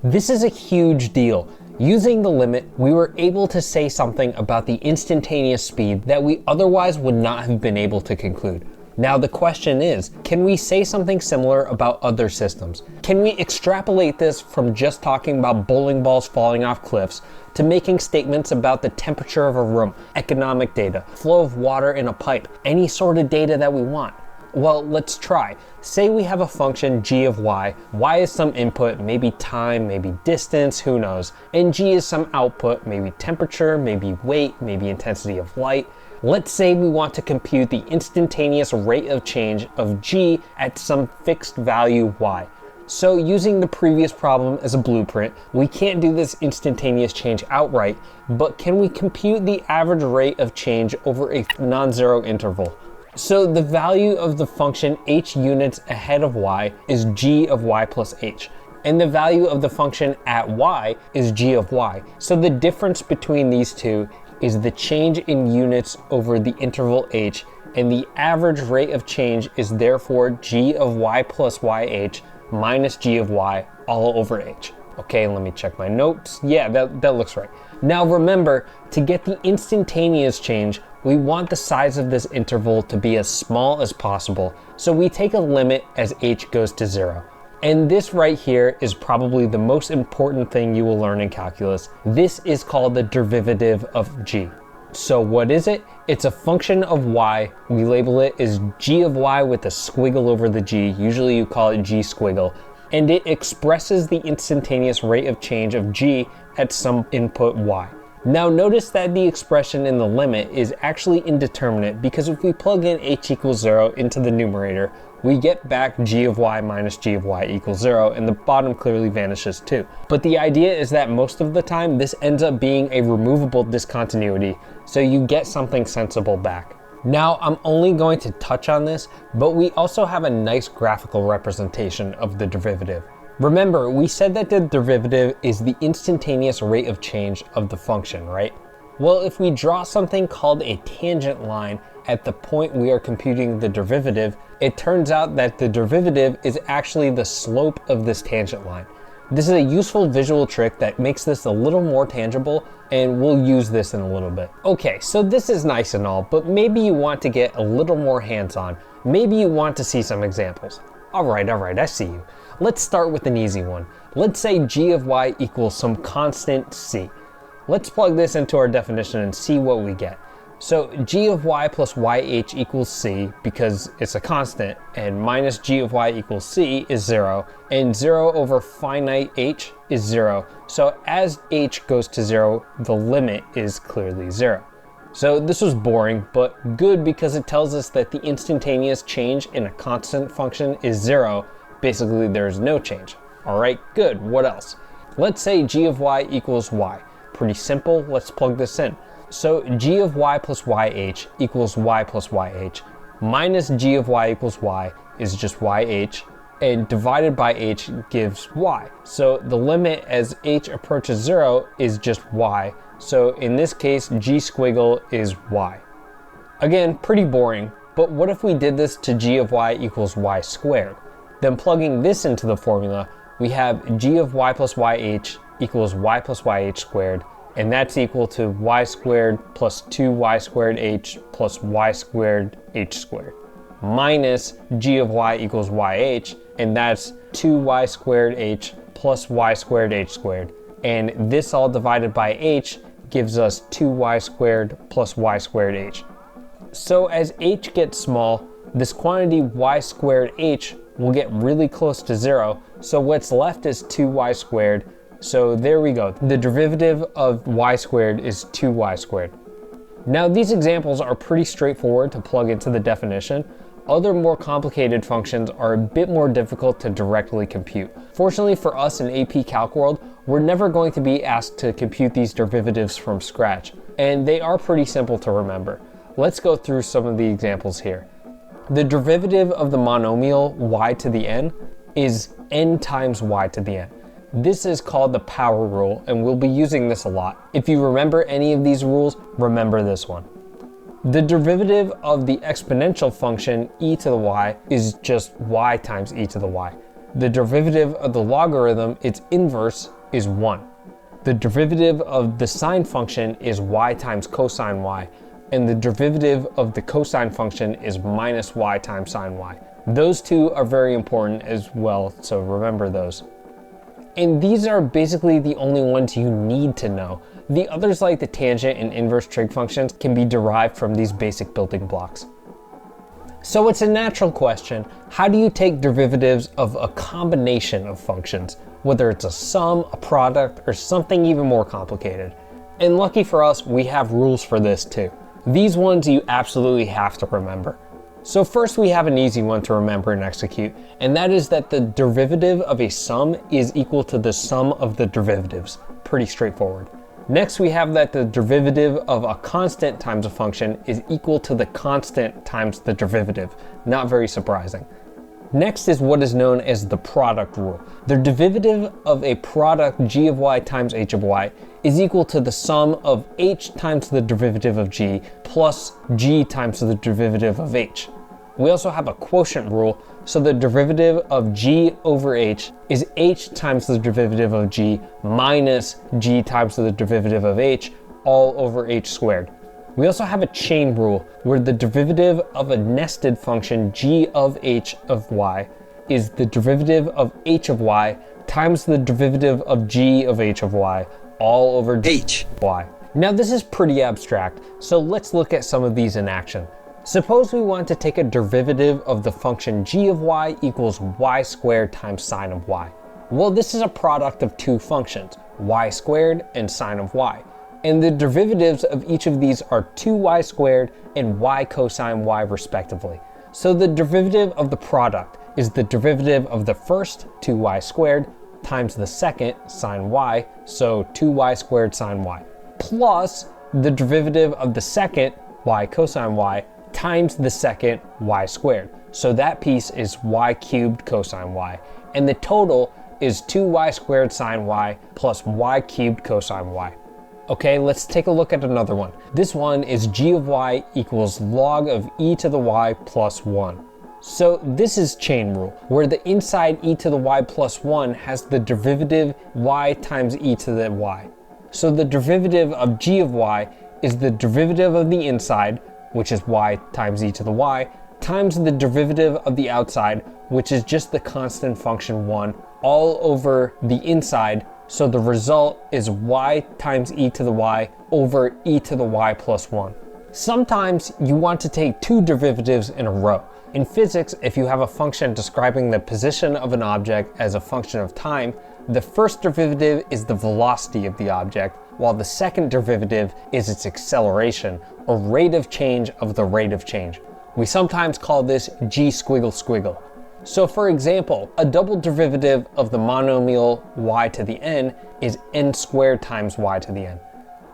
[SPEAKER 1] This is a huge deal. Using the limit, we were able to say something about the instantaneous speed that we otherwise would not have been able to conclude. Now the question is, can we say something similar about other systems? Can we extrapolate this from just talking about bowling balls falling off cliffs to making statements about the temperature of a room, economic data, flow of water in a pipe, any sort of data that we want? Well, let's try. Say we have a function g of y. Y is some input, maybe time, maybe distance, who knows. And g is some output, maybe temperature, maybe weight, maybe intensity of light. Let's say we want to compute the instantaneous rate of change of g at some fixed value y. So using the previous problem as a blueprint, we can't do this instantaneous change outright, but can we compute the average rate of change over a non-zero interval? So the value of the function h units ahead of y is g of y plus h. And the value of the function at y is g of y. So the difference between these two is the change in units over the interval h, and the average rate of change is therefore g of y plus yh minus g of y all over h. Okay, let me check my notes. Yeah, that looks right. Now remember, to get the instantaneous change, we want the size of this interval to be as small as possible, so we take a limit as h goes to 0. And this right here is probably the most important thing you will learn in calculus. This is called the derivative of g. So what is it? It's a function of y. We label it as g of y with a squiggle over the g. Usually you call it g squiggle. And it expresses the instantaneous rate of change of g at some input y. Now notice that the expression in the limit is actually indeterminate, because if we plug in h equals 0 into the numerator, we get back g of y minus g of y equals 0, and the bottom clearly vanishes too. But the idea is that most of the time this ends up being a removable discontinuity, so you get something sensible back. Now I'm only going to touch on this, but we also have a nice graphical representation of the derivative. Remember, we said that the derivative is the instantaneous rate of change of the function, right? Well, if we draw something called a tangent line at the point we are computing the derivative, it turns out that the derivative is actually the slope of this tangent line. This is a useful visual trick that makes this a little more tangible, and we'll use this in a little bit. Okay, so this is nice and all, but maybe you want to get a little more hands-on. Maybe you want to see some examples. All right, I see you. Let's start with an easy one. Let's say g of y equals some constant c. Let's plug this into our definition and see what we get. So g of y plus yh equals c because it's a constant, and minus g of y equals c is 0, and 0 over finite h is 0. So as h goes to 0, the limit is clearly 0. So this was boring, but good because it tells us that the instantaneous change in a constant function is 0. Basically, there's no change. All right, good. What else? Let's say g of y equals y. Pretty simple. Let's plug this in. So g of y plus yh equals y plus yh. Minus g of y equals y is just yh, and divided by h gives y. So the limit as h approaches 0 is just y. So in this case, g squiggle is y. Again, pretty boring, but what if we did this to g of y equals y squared? Then plugging this into the formula, we have g of y plus yh equals y plus yh squared, and that's equal to y squared plus 2y squared h plus y squared h squared, minus g of y equals yh, and that's 2y squared h plus y squared h squared. And this all divided by h gives us 2y squared plus y squared h. So as h gets small, this quantity y squared h will get really close to 0, so what's left is 2y squared. So there we go. The derivative of y squared is 2y squared. Now these examples are pretty straightforward to plug into the definition. Other more complicated functions are a bit more difficult to directly compute. Fortunately for us in AP Calc world, we're never going to be asked to compute these derivatives from scratch, and they are pretty simple to remember. Let's go through some of the examples here. The derivative of the monomial y to the n is n times y to the n. This is called the power rule, and we'll be using this a lot. If you remember any of these rules, remember this one. The derivative of the exponential function e to the y is just y times e to the y. The derivative of the logarithm, its inverse, is 1. The derivative of the sine function is y times cosine y, and the derivative of the cosine function is minus y times sine y. Those two are very important as well, so remember those. And these are basically the only ones you need to know. The others, like the tangent and inverse trig functions, can be derived from these basic building blocks. So it's a natural question, how do you take derivatives of a combination of functions, whether it's a sum, a product, or something even more complicated? And lucky for us, we have rules for this too. These ones you absolutely have to remember. So first we have an easy one to remember and execute, and that is that the derivative of a sum is equal to the sum of the derivatives. Pretty straightforward. Next we have that the derivative of a constant times a function is equal to the constant times the derivative. Not very surprising. Next is what is known as the product rule. The derivative of a product g of y times h of y is equal to the sum of h times the derivative of g plus g times the derivative of h. We also have a quotient rule, so the derivative of g over h is h times the derivative of g minus g times the derivative of h all over h squared. We also have a chain rule where the derivative of a nested function g of h of y is the derivative of h of y times the derivative of g of h of y all over h of y. Now this is pretty abstract, so let's look at some of these in action. Suppose we want to take a derivative of the function g of y equals y squared times sine of y. Well, this is a product of two functions, y squared and sine of y. And the derivatives of each of these are 2y squared and y cosine y respectively. So the derivative of the product is the derivative of the first 2y squared times the second sine y, so 2y squared sine y, plus the derivative of the second y cosine y times the second y squared. So that piece is y cubed cosine y, and the total is 2y squared sine y plus y cubed cosine y. Okay, let's take a look at another one. This one is g of y equals log of e to the y plus 1. So this is chain rule, where the inside e to the y plus 1 has the derivative y times e to the y. So the derivative of g of y is the derivative of the inside, which is y times e to the y, times the derivative of the outside, which is just the constant function 1, all over the inside. So the result is y times e to the y over e to the y plus 1. Sometimes you want to take two derivatives in a row. In physics, if you have a function describing the position of an object as a function of time, the first derivative is the velocity of the object, while the second derivative is its acceleration, or rate of change of the rate of change. We sometimes call this g squiggle squiggle. So for example, a double derivative of the monomial y to the n is n squared times y to the n.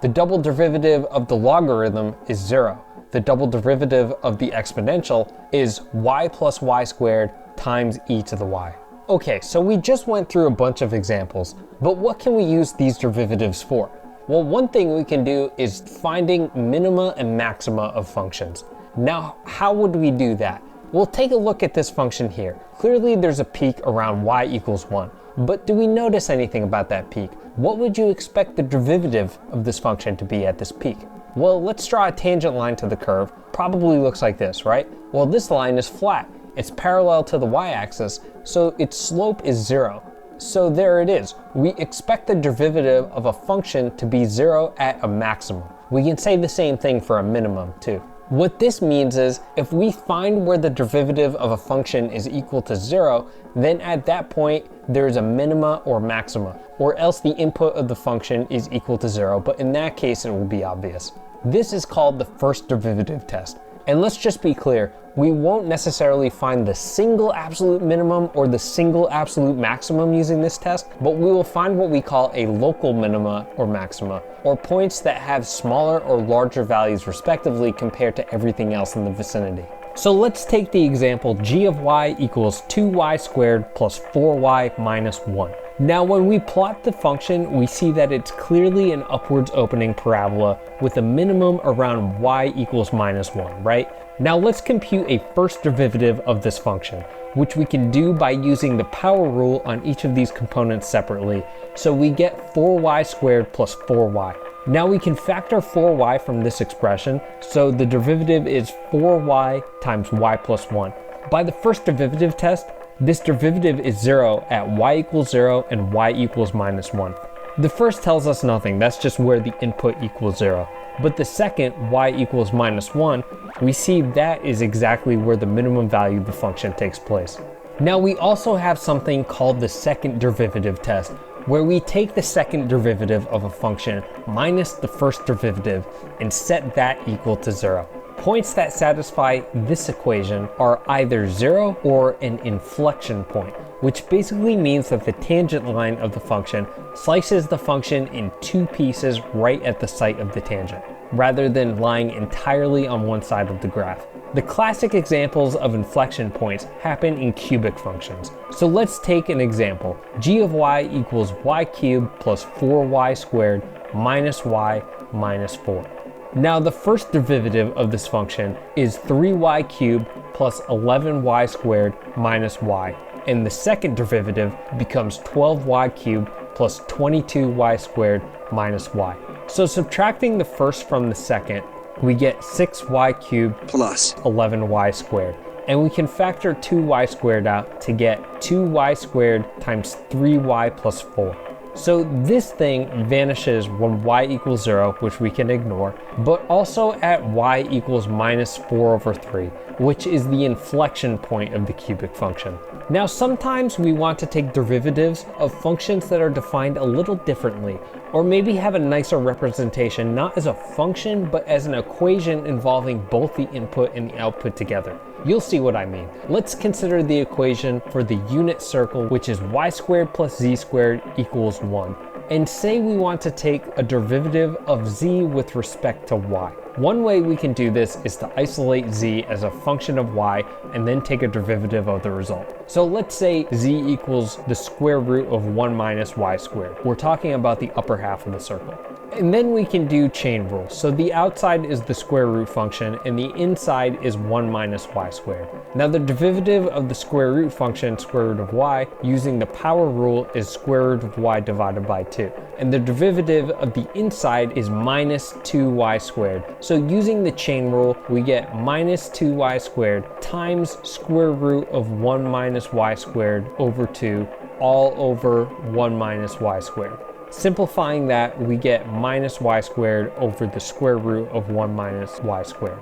[SPEAKER 1] The double derivative of the logarithm is 0. The double derivative of the exponential is y plus y squared times e to the y. Okay, so we just went through a bunch of examples, but what can we use these derivatives for? Well, one thing we can do is finding minima and maxima of functions. Now, how would we do that? We'll take a look at this function here. Clearly there's a peak around y equals 1, but do we notice anything about that peak? What would you expect the derivative of this function to be at this peak? Well, let's draw a tangent line to the curve. Probably looks like this, right? Well, this line is flat. It's parallel to the y-axis, so its slope is 0. So there it is. We expect the derivative of a function to be 0 at a maximum. We can say the same thing for a minimum too. What this means is if we find where the derivative of a function is equal to 0, then at that point there is a minima or maxima, or else the input of the function is equal to 0, but in that case it will be obvious. This is called the first derivative test. And let's just be clear, we won't necessarily find the single absolute minimum or the single absolute maximum using this test, but we will find what we call a local minima or maxima, or points that have smaller or larger values respectively compared to everything else in the vicinity. So let's take the example g of y equals 2y squared plus 4y minus 1. Now when we plot the function, we see that it's clearly an upwards opening parabola with a minimum around y equals minus 1, right? Now let's compute a first derivative of this function, which we can do by using the power rule on each of these components separately. So we get 4y squared plus 4y. Now we can factor 4y from this expression, so the derivative is 4y times y plus 1. By the first derivative test, this derivative is 0 at y equals 0 and y equals minus 1. The first tells us nothing, that's just where the input equals 0. But the second, y equals minus 1, we see that is exactly where the minimum value of the function takes place. Now we also have something called the second derivative test, where we take the second derivative of a function minus the first derivative and set that equal to 0. Points that satisfy this equation are either 0 or an inflection point, which basically means that the tangent line of the function slices the function in two pieces right at the site of the tangent, rather than lying entirely on one side of the graph. The classic examples of inflection points happen in cubic functions. So let's take an example. G of y equals y cubed plus 4y squared minus y minus 4. Now the first derivative of this function is 3y cubed plus 11y squared minus y, and the second derivative becomes 12y cubed plus 22y squared minus y. So subtracting the first from the second, we get 6y cubed plus 11y squared. And we can factor 2y squared out to get 2y squared times 3y plus 4. So this thing vanishes when y equals 0, which we can ignore, but also at y equals minus 4 over 3, which is the inflection point of the cubic function. Now sometimes we want to take derivatives of functions that are defined a little differently, or maybe have a nicer representation not as a function but as an equation involving both the input and the output together. You'll see what I mean. Let's consider the equation for the unit circle, which is y squared plus z squared equals 1. And say we want to take a derivative of z with respect to y. One way we can do this is to isolate z as a function of y and then take a derivative of the result. So let's say z equals the square root of 1 minus y squared. We're talking about the upper half of the circle. And then we can do chain rule. So the outside is the square root function and the inside is 1 minus y squared. Now the derivative of the square root function, square root of y, using the power rule is square root of y divided by 2. And the derivative of the inside is minus 2y squared. So using the chain rule, we get minus 2y squared times square root of 1 minus y squared over 2 all over 1 minus y squared. Simplifying that, we get minus y squared over the square root of 1 minus y squared.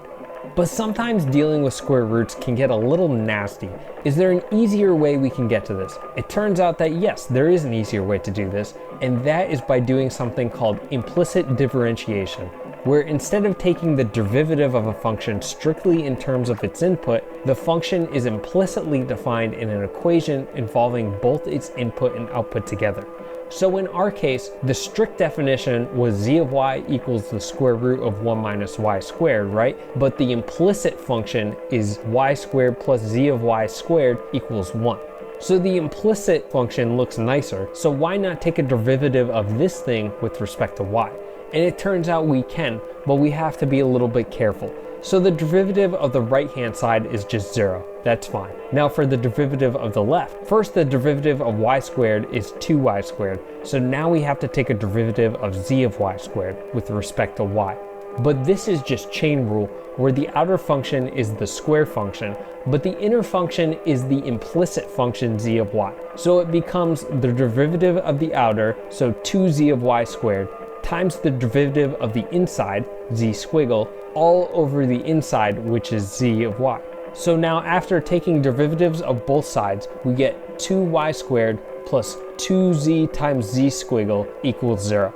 [SPEAKER 1] But sometimes dealing with square roots can get a little nasty. Is there an easier way we can get to this? It turns out that yes, there is an easier way to do this, and that is by doing something called implicit differentiation, where instead of taking the derivative of a function strictly in terms of its input, the function is implicitly defined in an equation involving both its input and output together. So in our case, the strict definition was z of y equals the square root of 1 minus y squared, right? But the implicit function is y squared plus z of y squared equals 1. So the implicit function looks nicer, so why not take a derivative of this thing with respect to y? And it turns out we can, but we have to be a little bit careful. So the derivative of the right-hand side is just 0. That's fine. Now for the derivative of the left. First, the derivative of y squared is 2y squared. So now we have to take a derivative of z of y squared with respect to y. But this is just chain rule, where the outer function is the square function, but the inner function is the implicit function z of y. So it becomes the derivative of the outer, so 2z of y squared, times the derivative of the inside, z squiggle, all over the inside, which is z of y. So now after taking derivatives of both sides, we get 2y squared plus 2z times z squiggle equals 0.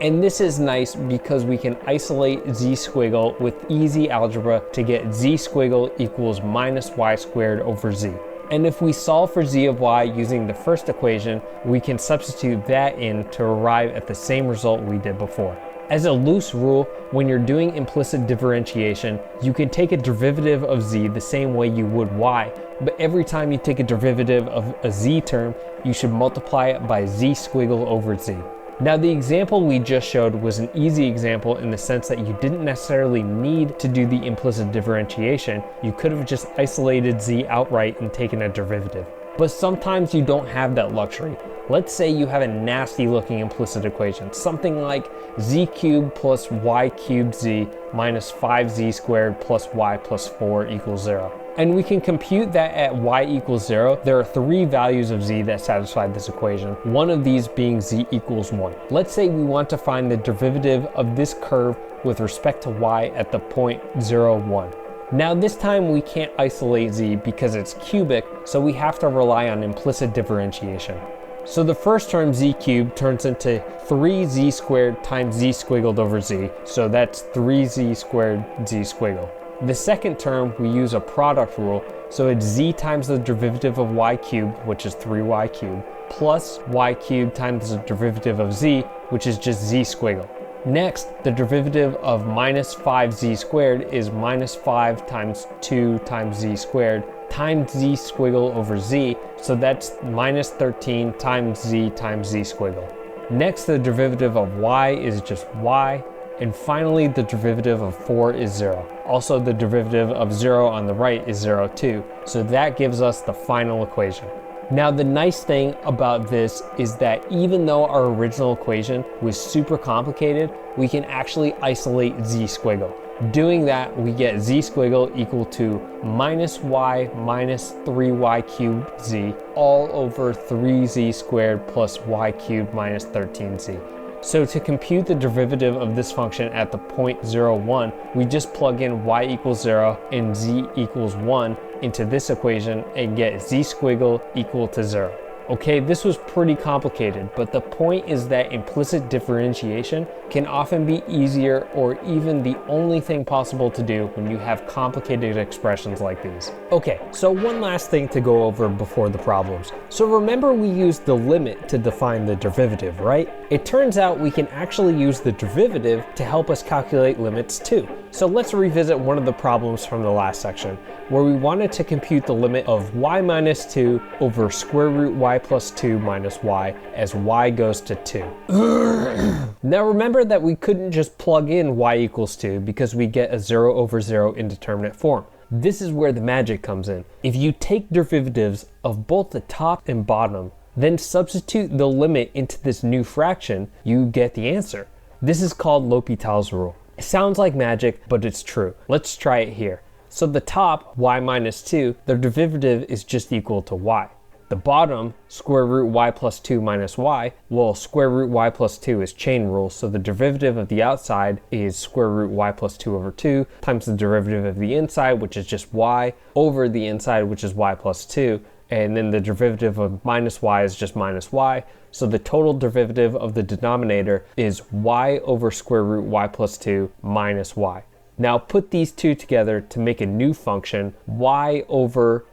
[SPEAKER 1] And this is nice because we can isolate z squiggle with easy algebra to get z squiggle equals minus y squared over z. And if we solve for z of y using the first equation, we can substitute that in to arrive at the same result we did before. As a loose rule, when you're doing implicit differentiation, you can take a derivative of z the same way you would y, but every time you take a derivative of a z term, you should multiply it by z squiggle over z. Now the example we just showed was an easy example in the sense that you didn't necessarily need to do the implicit differentiation. You could have just isolated z outright and taken a derivative. But sometimes you don't have that luxury. Let's say you have a nasty looking implicit equation, something like z cubed plus y cubed z minus 5z squared plus y plus 4 equals 0. And we can compute that at y equals 0, there are 3 values of z that satisfy this equation, one of these being z equals 1. Let's say we want to find the derivative of this curve with respect to y at the point 0, 1. Now this time we can't isolate z because it's cubic, so we have to rely on implicit differentiation. So the first term z cubed turns into 3z squared times z squiggled over z, so that's 3z squared z squiggle. The second term we use a product rule, so it's z times the derivative of y cubed, which is 3y cubed, plus y cubed times the derivative of z, which is just z squiggle. Next, the derivative of minus 5z squared is minus 5 times 2 times z squared times z squiggle over z, so that's minus 13 times z squiggle. Next, the derivative of y is just y, and finally the derivative of 4 is 0. Also, the derivative of 0 on the right is 0 too, so that gives us the final equation. Now the nice thing about this is that even though our original equation was super complicated, we can actually isolate z squiggle. Doing that, we get z squiggle equal to minus y minus 3y cubed z all over 3z squared plus y cubed minus 13z. So to compute the derivative of this function at the point 0, 1, we just plug in y equals 0 and z equals 1 into this equation and get z squiggle equal to 0. Okay, this was pretty complicated, but the point is that implicit differentiation can often be easier or even the only thing possible to do when you have complicated expressions like these. Okay, so one last thing to go over before the problems. So remember we used the limit to define the derivative, right? It turns out we can actually use the derivative to help us calculate limits too. So let's revisit one of the problems from the last section, where we wanted to compute the limit of y minus 2 over square root y plus 2 minus y as y goes to 2. Now remember that we couldn't just plug in y equals 2 because we get a 0 over 0 indeterminate form. This is where the magic comes in. If you take derivatives of both the top and bottom, then substitute the limit into this new fraction, you get the answer. This is called L'Hopital's rule. It sounds like magic, but it's true. Let's try it here. So the top, y minus 2, the derivative is just equal to y. The bottom, square root y plus 2 minus y, well, square root y plus 2 is chain rule, so the derivative of the outside is square root y plus 2 over 2 times the derivative of the inside, which is just y, over the inside, which is y plus 2, and then the derivative of minus y is just minus y. So the total derivative of the denominator is y over square root y plus 2 minus y. Now put these two together to make a new function, y over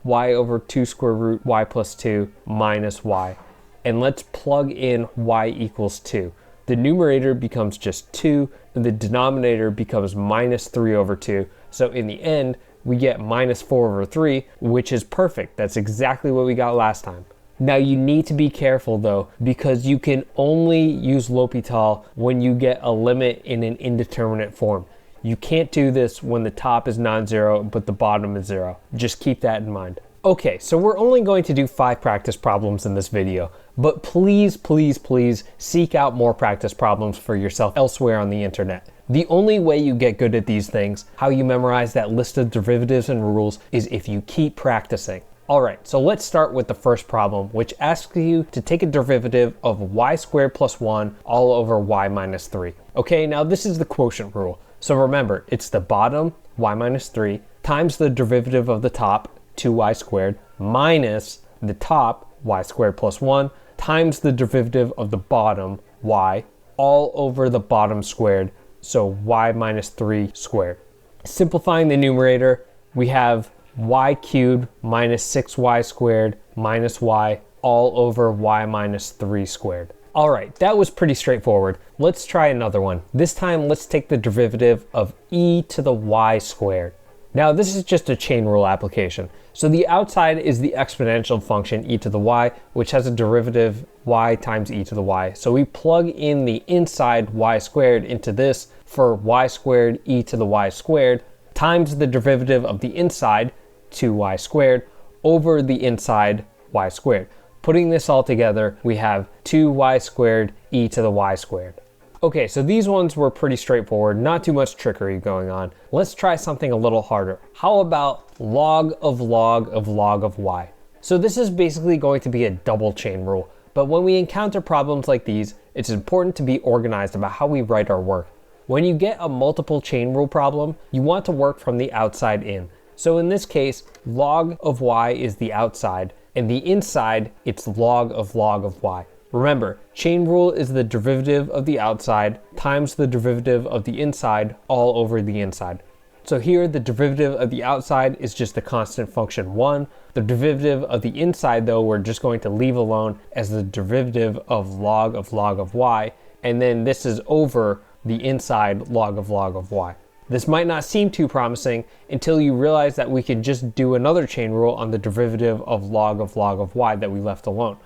[SPEAKER 1] 2 square root y plus 2 minus y. And let's plug in y equals 2. The numerator becomes just 2, and the denominator becomes minus 3 over 2. So in the end, we get minus 4 over 3, which is perfect. That's exactly what we got last time. Now you need to be careful though, because you can only use L'Hopital when you get a limit in an indeterminate form. You can't do this when the top is non-zero but the bottom is 0. Just keep that in mind. Okay, so we're only going to do 5 practice problems in this video, but please, please, please seek out more practice problems for yourself elsewhere on the internet. The only way you get good at these things, how you memorize that list of derivatives and rules, is if you keep practicing. Alright, so let's start with the first problem, which asks you to take a derivative of y squared plus 1 all over y minus 3. Okay, now this is the quotient rule. So remember, it's the bottom, y minus 3, times the derivative of the top, 2y squared, minus the top, y squared plus 1, times the derivative of the bottom, y, all over the bottom squared, so y minus 3 squared. Simplifying the numerator, we have y cubed minus 6y squared minus y all over y minus 3 squared. Alright, that was pretty straightforward. Let's try another one. This time, let's take the derivative of e to the y squared. Now, this is just a chain rule application. So the outside is the exponential function e to the y, which has a derivative y times e to the y. So we plug in the inside y squared into this for y squared e to the y squared times the derivative of the inside, 2y squared, over the inside y squared. Putting this all together, we have 2y squared e to the y squared. Okay, so these ones were pretty straightforward, not too much trickery going on. Let's try something a little harder. How about log of log of log of y? So this is basically going to be a double chain rule, but when we encounter problems like these, it's important to be organized about how we write our work. When you get a multiple chain rule problem, you want to work from the outside in. So in this case, log of y is the outside, and the inside, it's log of y. Remember, chain rule is the derivative of the outside times the derivative of the inside all over the inside. So here, the derivative of the outside is just the constant function 1. The derivative of the inside, though, we're just going to leave alone as the derivative of log of y, and then this is over the inside log of y. This might not seem too promising until you realize that we can just do another chain rule on the derivative of log of y that we left alone.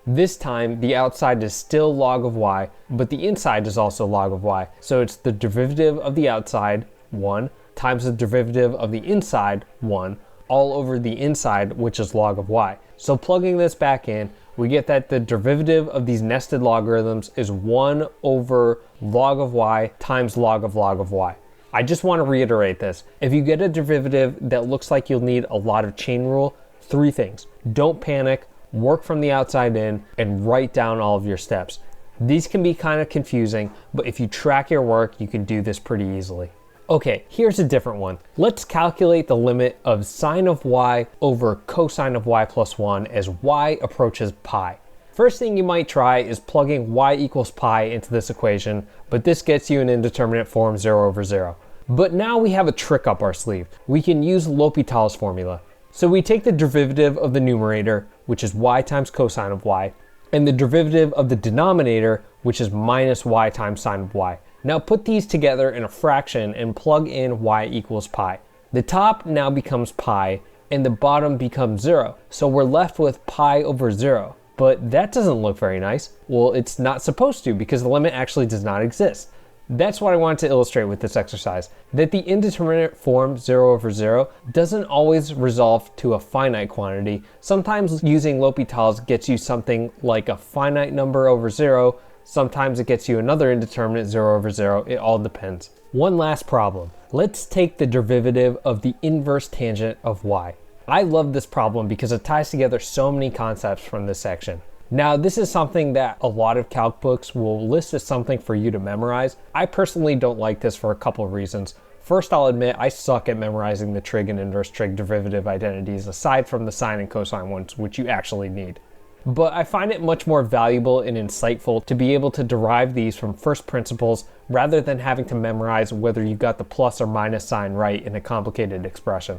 [SPEAKER 1] This time, the outside is still log of y, but the inside is also log of y. So it's the derivative of the outside, 1, times the derivative of the inside, 1, all over the inside, which is log of y. So plugging this back in, we get that the derivative of these nested logarithms is 1 over log of y times log of y. I just want to reiterate this. If you get a derivative that looks like you'll need a lot of chain rule, 3 things. Don't panic, work from the outside in, and write down all of your steps. These can be kind of confusing, but if you track your work, you can do this pretty easily. Okay, here's a different one. Let's calculate the limit of sine of y over cosine of y plus 1 as y approaches pi. First thing you might try is plugging y equals pi into this equation, but this gets you an indeterminate form 0 over 0. But now we have a trick up our sleeve. We can use L'Hopital's formula. So we take the derivative of the numerator, which is y times cosine of y, and the derivative of the denominator, which is minus y times sine of y. Now put these together in a fraction and plug in y equals pi. The top now becomes pi and the bottom becomes 0. So we're left with pi over 0. But that doesn't look very nice. Well, it's not supposed to because the limit actually does not exist. That's what I wanted to illustrate with this exercise, that the indeterminate form 0 over 0 doesn't always resolve to a finite quantity. Sometimes using L'Hopital's gets you something like a finite number over 0. Sometimes it gets you another indeterminate 0 over 0. It all depends. One last problem. Let's take the derivative of the inverse tangent of y. I love this problem because it ties together so many concepts from this section. Now, this is something that a lot of calc books will list as something for you to memorize. I personally don't like this for a couple of reasons. First, I'll admit I suck at memorizing the trig and inverse trig derivative identities aside from the sine and cosine ones, which you actually need. But I find it much more valuable and insightful to be able to derive these from first principles rather than having to memorize whether you got the plus or minus sign right in a complicated expression.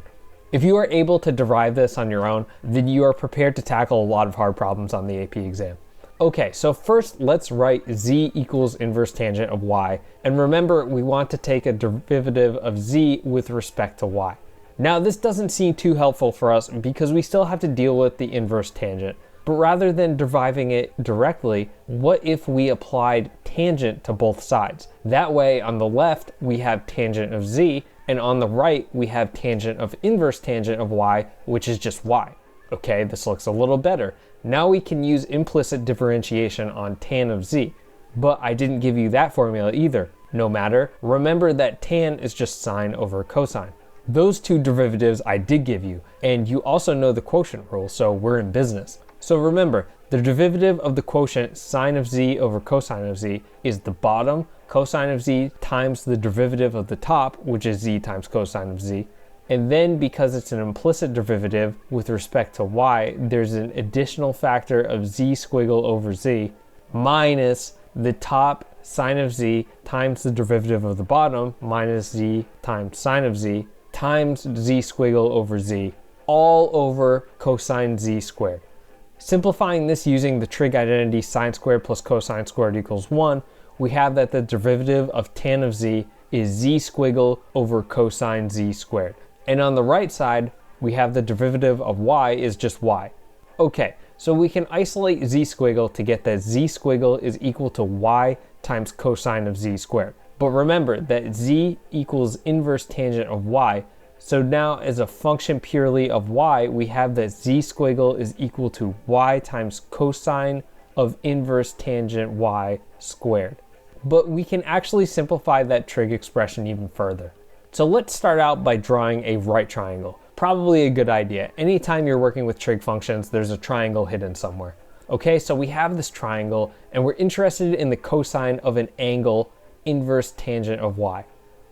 [SPEAKER 1] If you are able to derive this on your own, then you are prepared to tackle a lot of hard problems on the AP exam. Okay, so first let's write z equals inverse tangent of y, and remember we want to take a derivative of z with respect to y. Now this doesn't seem too helpful for us because we still have to deal with the inverse tangent, but rather than deriving it directly, what if we applied tangent to both sides? That way on the left we have tangent of z, and on the right, we have tangent of inverse tangent of y, which is just y. Okay, this looks a little better. Now we can use implicit differentiation on tan of z. But I didn't give you that formula either. No matter, remember that tan is just sine over cosine. Those two derivatives I did give you, and you also know the quotient rule, so we're in business. So remember, the derivative of the quotient sine of z over cosine of z is the bottom cosine of z times the derivative of the top, which is z times cosine of z. And then because it's an implicit derivative with respect to y, there's an additional factor of z squiggle over z minus the top sine of z times the derivative of the bottom minus z times sine of z times z squiggle over z, all over cosine z squared. Simplifying this using the trig identity sine squared plus cosine squared equals 1, we have that the derivative of tan of z is z squiggle over cosine z squared. And on the right side, we have the derivative of y is just y. Okay, so we can isolate z squiggle to get that z squiggle is equal to y times cosine of z squared. But remember that z equals inverse tangent of y, so now as a function purely of y, we have that z squiggle is equal to y times cosine of inverse tangent y squared. But we can actually simplify that trig expression even further. So let's start out by drawing a right triangle. Probably a good idea. Anytime you're working with trig functions, there's a triangle hidden somewhere. Okay, so we have this triangle and we're interested in the cosine of an angle inverse tangent of y.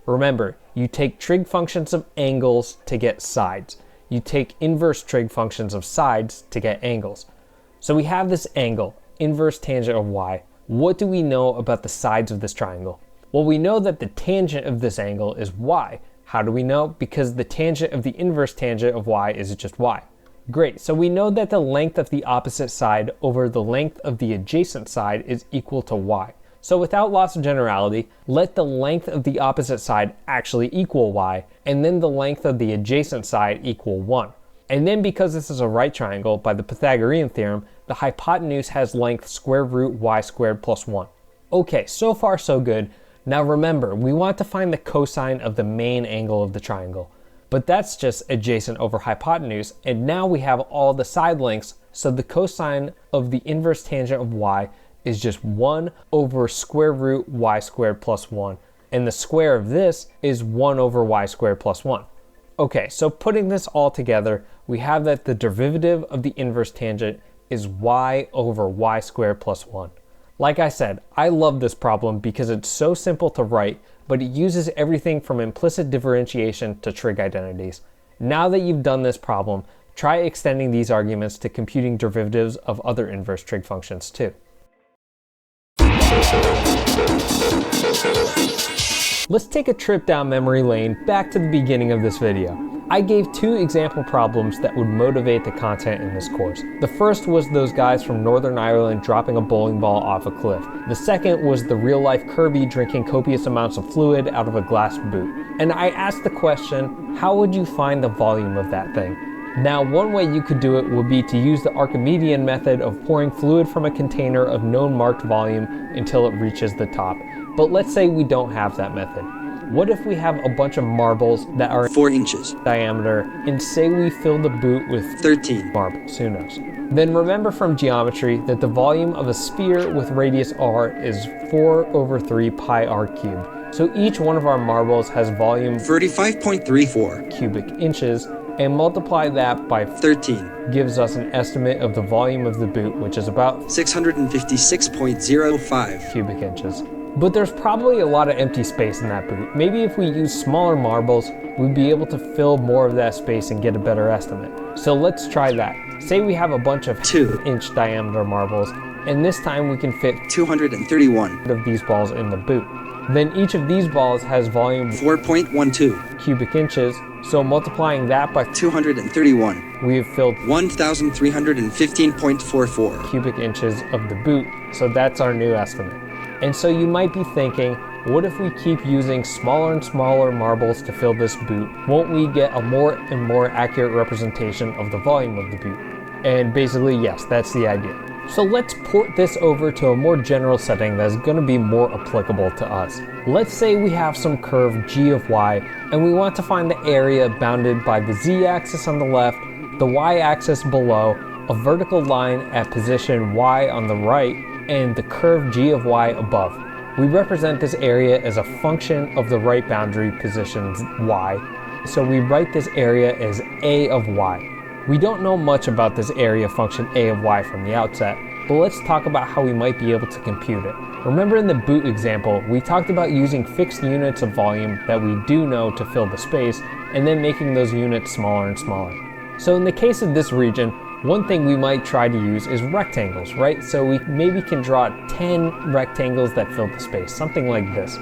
[SPEAKER 1] Remember, you take trig functions of angles to get sides. You take inverse trig functions of sides to get angles. So we have this angle, inverse tangent of y. What do we know about the sides of this triangle? Well, we know that the tangent of this angle is y. How do we know? Because the tangent of the inverse tangent of y is just y. Great, so we know that the length of the opposite side over the length of the adjacent side is equal to y. So without loss of generality, let the length of the opposite side actually equal y, and then the length of the adjacent side equal 1. And then because this is a right triangle, by the Pythagorean theorem, the hypotenuse has length square root y squared plus 1. Okay, so far so good. Now remember, we want to find the cosine of the main angle of the triangle. But that's just adjacent over hypotenuse, and now we have all the side lengths, so the cosine of the inverse tangent of y is just 1 over square root y squared plus 1. And the square of this is 1 over y squared plus 1. Okay, so putting this all together, we have that the derivative of the inverse tangent is y over y squared plus 1. Like I said, I love this problem because it's so simple to write, but it uses everything from implicit differentiation to trig identities. Now that you've done this problem, try extending these arguments to computing derivatives of other inverse trig functions too. Let's take a trip down memory lane back to the beginning of this video. I gave 2 example problems that would motivate the content in this course. The first was those guys from Northern Ireland dropping a bowling ball off a cliff. The second was the real-life Kirby drinking copious amounts of fluid out of a glass boot. And I asked the question, how would you find the volume of that thing? Now, one way you could do it would be to use the Archimedean method of pouring fluid from a container of known marked volume until it reaches the top. But let's say we don't have that method. What if we have a bunch of marbles that are
[SPEAKER 4] 4 inches
[SPEAKER 1] diameter and say we fill the boot with
[SPEAKER 4] 13
[SPEAKER 1] marbles? Who knows? Then remember from geometry that the volume of a sphere with radius r is 4/3 pi r cubed. So each one of our marbles has volume
[SPEAKER 4] 35.34
[SPEAKER 1] cubic inches, and multiply that by
[SPEAKER 4] 13
[SPEAKER 1] gives us an estimate of the volume of the boot, which is about
[SPEAKER 4] 656.05
[SPEAKER 1] cubic inches. But there's probably a lot of empty space in that boot. Maybe if we use smaller marbles, we'd be able to fill more of that space and get a better estimate. So let's try that. Say we have a bunch of 2-inch diameter marbles, and this time we can fit
[SPEAKER 4] 231
[SPEAKER 1] of these balls in the boot. Then each of these balls has volume
[SPEAKER 4] 4.12
[SPEAKER 1] cubic inches, so multiplying that by
[SPEAKER 4] 231,
[SPEAKER 1] we have filled
[SPEAKER 4] 1,315.44
[SPEAKER 1] cubic inches of the boot, so that's our new estimate. And so you might be thinking, what if we keep using smaller and smaller marbles to fill this boot? Won't we get a more and more accurate representation of the volume of the boot? And basically, yes, that's the idea. So let's port this over to a more general setting that's going to be more applicable to us. Let's say we have some curve g of y, and we want to find the area bounded by the z-axis on the left, the y-axis below, a vertical line at position y on the right, and the curve g of y above. We represent this area as a function of the right boundary positions y, so we write this area as a of y. We don't know much about this area function a of y from the outset, but let's talk about how we might be able to compute it. Remember in the boot example, we talked about using fixed units of volume that we do know to fill the space, and then making those units smaller and smaller. So in the case of this region, one thing we might try to use is rectangles, right? So we maybe can draw 10 rectangles that fill the space, something like this.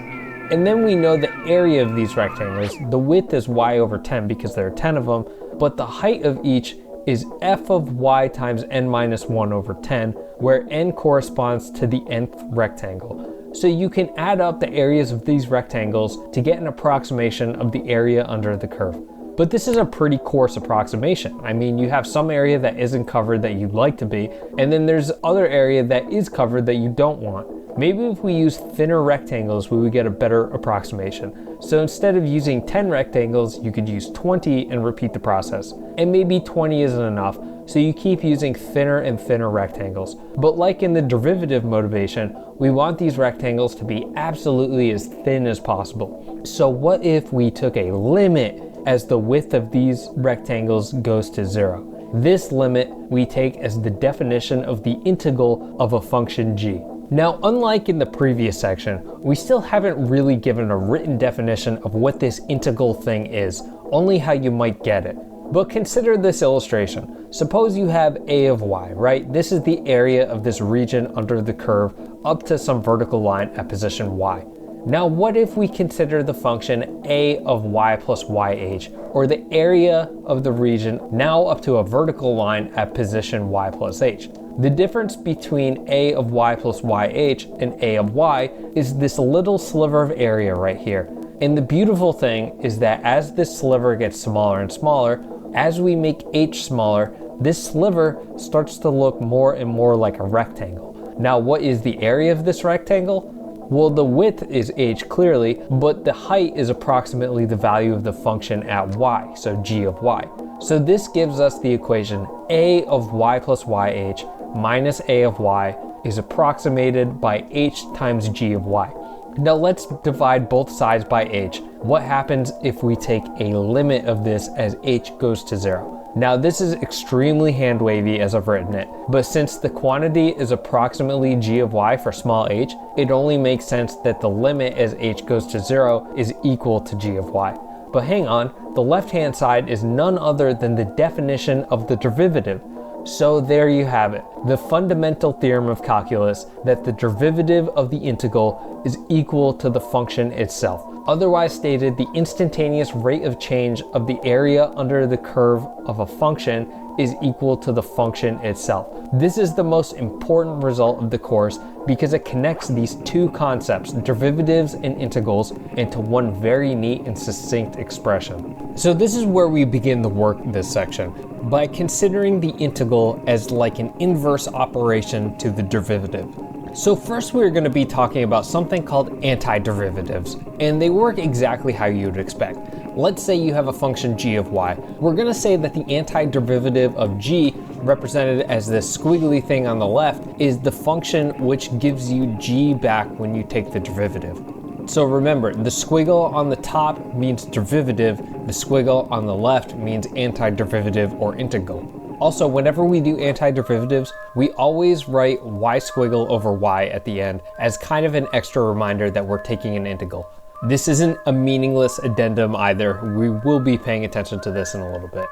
[SPEAKER 1] And then we know the area of these rectangles. The width is y over 10 because there are 10 of them, but the height of each is f of y times n minus 1 over 10, where n corresponds to the nth rectangle. So you can add up the areas of these rectangles to get an approximation of the area under the curve. But this is a pretty coarse approximation. I mean, you have some area that isn't covered that you'd like to be, and then there's other area that is covered that you don't want. Maybe if we use thinner rectangles, we would get a better approximation. So instead of using 10 rectangles, you could use 20 and repeat the process. And maybe 20 isn't enough, so you keep using thinner and thinner rectangles. But like in the derivative motivation, we want these rectangles to be absolutely as thin as possible. So what if we took a limit as the width of these rectangles goes to 0? This limit we take as the definition of the integral of a function g. Now, unlike in the previous section, we still haven't really given a written definition of what this integral thing is, only how you might get it. But consider this illustration. Suppose you have a of y, right? This is the area of this region under the curve up to some vertical line at position y. Now, what if we consider the function a of y plus yh, or the area of the region now up to a vertical line at position y plus h? The difference between a of y plus yh and a of y is this little sliver of area right here. And the beautiful thing is that as this sliver gets smaller and smaller, as we make h smaller, this sliver starts to look more and more like a rectangle. Now, what is the area of this rectangle? Well, the width is h clearly, but the height is approximately the value of the function at y, so g of y. So this gives us the equation a of y plus yh minus a of y is approximated by h times g of y. Now let's divide both sides by h. What happens if we take a limit of this as h goes to 0? Now this is extremely hand wavy as I've written it, but since the quantity is approximately g of y for small h, it only makes sense that the limit as h goes to 0 is equal to g of y. But hang on, the left hand side is none other than the definition of the derivative. So there you have it, the fundamental theorem of calculus that the derivative of the integral is equal to the function itself. Otherwise stated, the instantaneous rate of change of the area under the curve of a function is equal to the function itself. This is the most important result of the course because it connects these two concepts, derivatives and integrals, into one very neat and succinct expression. So this is where we begin the work in this section, by considering the integral as like an inverse operation to the derivative. So first we're going to be talking about something called antiderivatives, and they work exactly how you would expect. Let's say you have a function g of y. We're going to say that the antiderivative of g, represented as this squiggly thing on the left, is the function which gives you g back when you take the derivative. So remember, the squiggle on the top means derivative, the squiggle on the left means antiderivative or integral. Also, whenever we do antiderivatives, we always write y squiggle over y at the end as kind of an extra reminder that we're taking an integral. This isn't a meaningless addendum either. We will be paying attention to this in a little bit.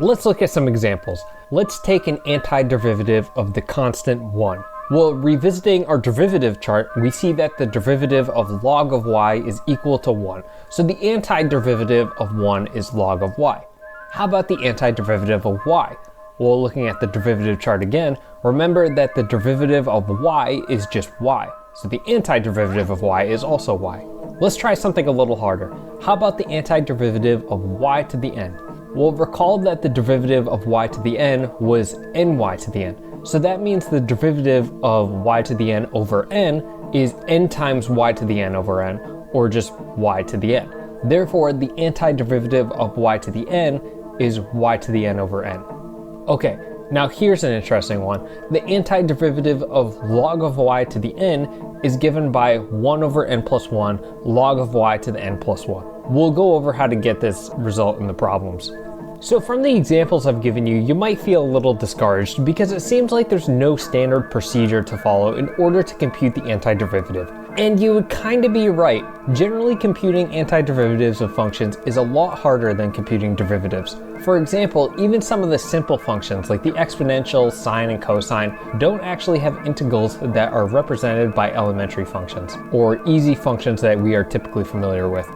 [SPEAKER 1] Let's look at some examples. Let's take an antiderivative of the constant 1. Well, revisiting our derivative chart, we see that the derivative of log of y is equal to 1. So the antiderivative of 1 is log of y. How about the antiderivative of y? Well, looking at the derivative chart again, remember that the derivative of y is just y. So the antiderivative of y is also y. Let's try something a little harder. How about the antiderivative of y to the n? Well, recall that the derivative of y to the n was ny to the n. So that means the derivative of y to the n over n is n times y to the n over n, or just y to the n. Therefore, the antiderivative of y to the n is y to the n over n. Okay, now here's an interesting one. The antiderivative of log of y to the n is given by 1 over n plus 1 log of y to the n plus 1. We'll go over how to get this result in the problems. So from the examples I've given you, you might feel a little discouraged because it seems like there's no standard procedure to follow in order to compute the antiderivative. And you would kind of be right. Generally, computing antiderivatives of functions is a lot harder than computing derivatives. For example, even some of the simple functions like the exponential, sine, and cosine don't actually have integrals that are represented by elementary functions, or easy functions that we are typically familiar with.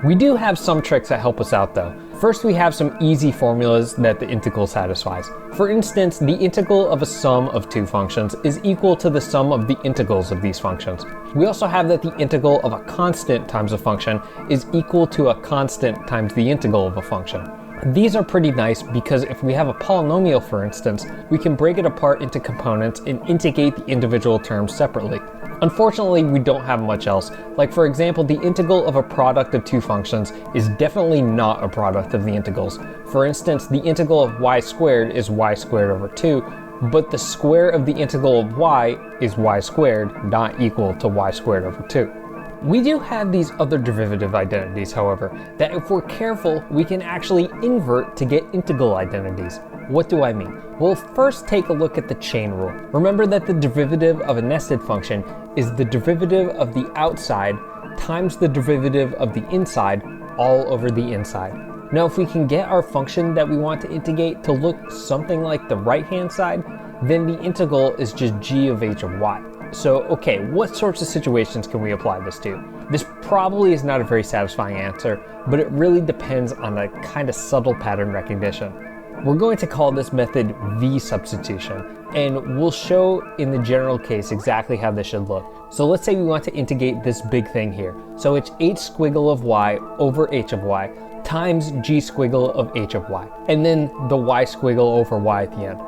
[SPEAKER 1] We do have some tricks that help us out though. First, we have some easy formulas that the integral satisfies. For instance, the integral of a sum of two functions is equal to the sum of the integrals of these functions. We also have that the integral of a constant times a function is equal to a constant times the integral of a function. These are pretty nice because if we have a polynomial, for instance, we can break it apart into components and integrate the individual terms separately. Unfortunately, we don't have much else. Like for example, the integral of a product of two functions is definitely not a product of the integrals. For instance, the integral of y squared is y squared over 2, but the square of the integral of y is y squared, not equal to y squared over 2. We do have these other derivative identities, however, that if we're careful, we can actually invert to get integral identities. What do I mean? Well, first take a look at the chain rule. Remember that the derivative of a nested function is the derivative of the outside times the derivative of the inside all over the inside. Now, if we can get our function that we want to integrate to look something like the right-hand side, then the integral is just g of h of y. So, okay, what sorts of situations can we apply this to? This probably is not a very satisfying answer, but it really depends on a kind of subtle pattern recognition. We're going to call this method V substitution, and we'll show in the general case exactly how this should look. So let's say we want to integrate this big thing here. So it's h squiggle of y over h of y times g squiggle of h of y, and then the y squiggle over y at the end.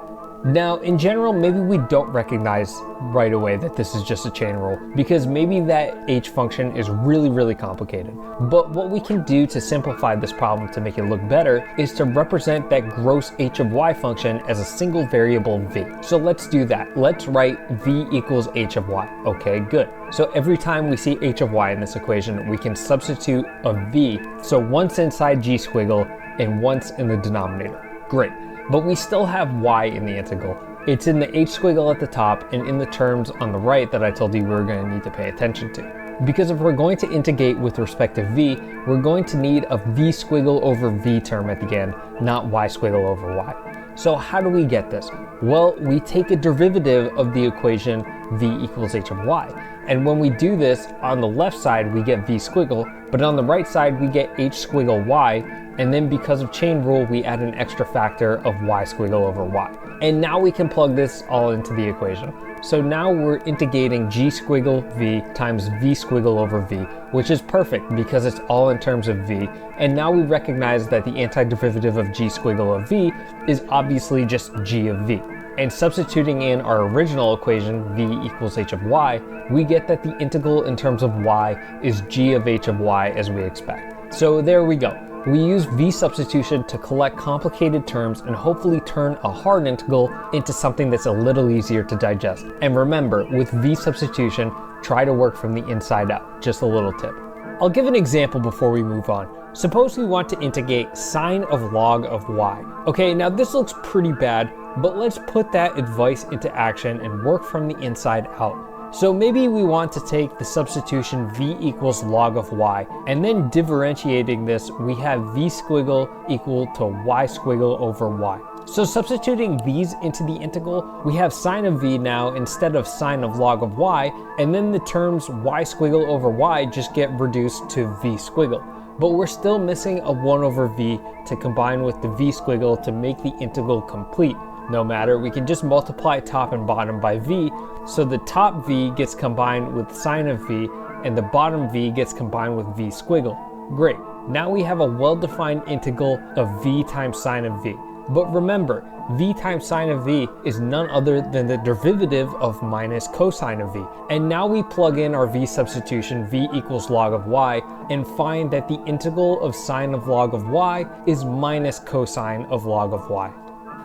[SPEAKER 1] Now, in general, maybe we don't recognize right away that this is just a chain rule, because maybe that h function is really complicated. But what we can do to simplify this problem to make it look better is to represent that gross h of y function as a single variable v. So let's do that. Let's write v equals h of y. Okay, good. So every time we see h of y in this equation, we can substitute a v, so once inside g squiggle and once in the denominator. Great. But we still have y in the integral. It's in the h squiggle at the top and in the terms on the right that I told you we were going to need to pay attention to. Because if we're going to integrate with respect to v, we're going to need a v squiggle over v term at the end, not y squiggle over y. So how do we get this? Well, we take a derivative of the equation v equals h of y. And when we do this, on the left side we get v squiggle, but on the right side we get h squiggle y, and then because of chain rule we add an extra factor of y squiggle over y. And now we can plug this all into the equation. So now we're integrating g squiggle v times v squiggle over v, which is perfect because it's all in terms of v. And now we recognize that the antiderivative of g squiggle of v is obviously just g of v. And substituting in our original equation, v equals h of y, we get that the integral in terms of y is g of h of y as we expect. So there we go. We use v substitution to collect complicated terms and hopefully turn a hard integral into something that's a little easier to digest. And remember, with v substitution, try to work from the inside out. Just a little tip. I'll give an example before we move on. Suppose we want to integrate sine of log of y. Okay, now this looks pretty bad, but let's put that advice into action and work from the inside out. So maybe we want to take the substitution v equals log of y, and then differentiating this, we have v squiggle equal to y squiggle over y. So substituting v's into the integral, we have sine of v now instead of sine of log of y, and then the terms y squiggle over y just get reduced to v squiggle. But we're still missing a 1 over v to combine with the v squiggle to make the integral complete. No matter, we can just multiply top and bottom by v, so the top v gets combined with sine of v, and the bottom v gets combined with v squiggle. Great, now we have a well-defined integral of v times sine of v. But remember, v times sine of v is none other than the derivative of minus cosine of v. And now we plug in our v substitution, v equals log of y, and find that the integral of sine of log of y is minus cosine of log of y.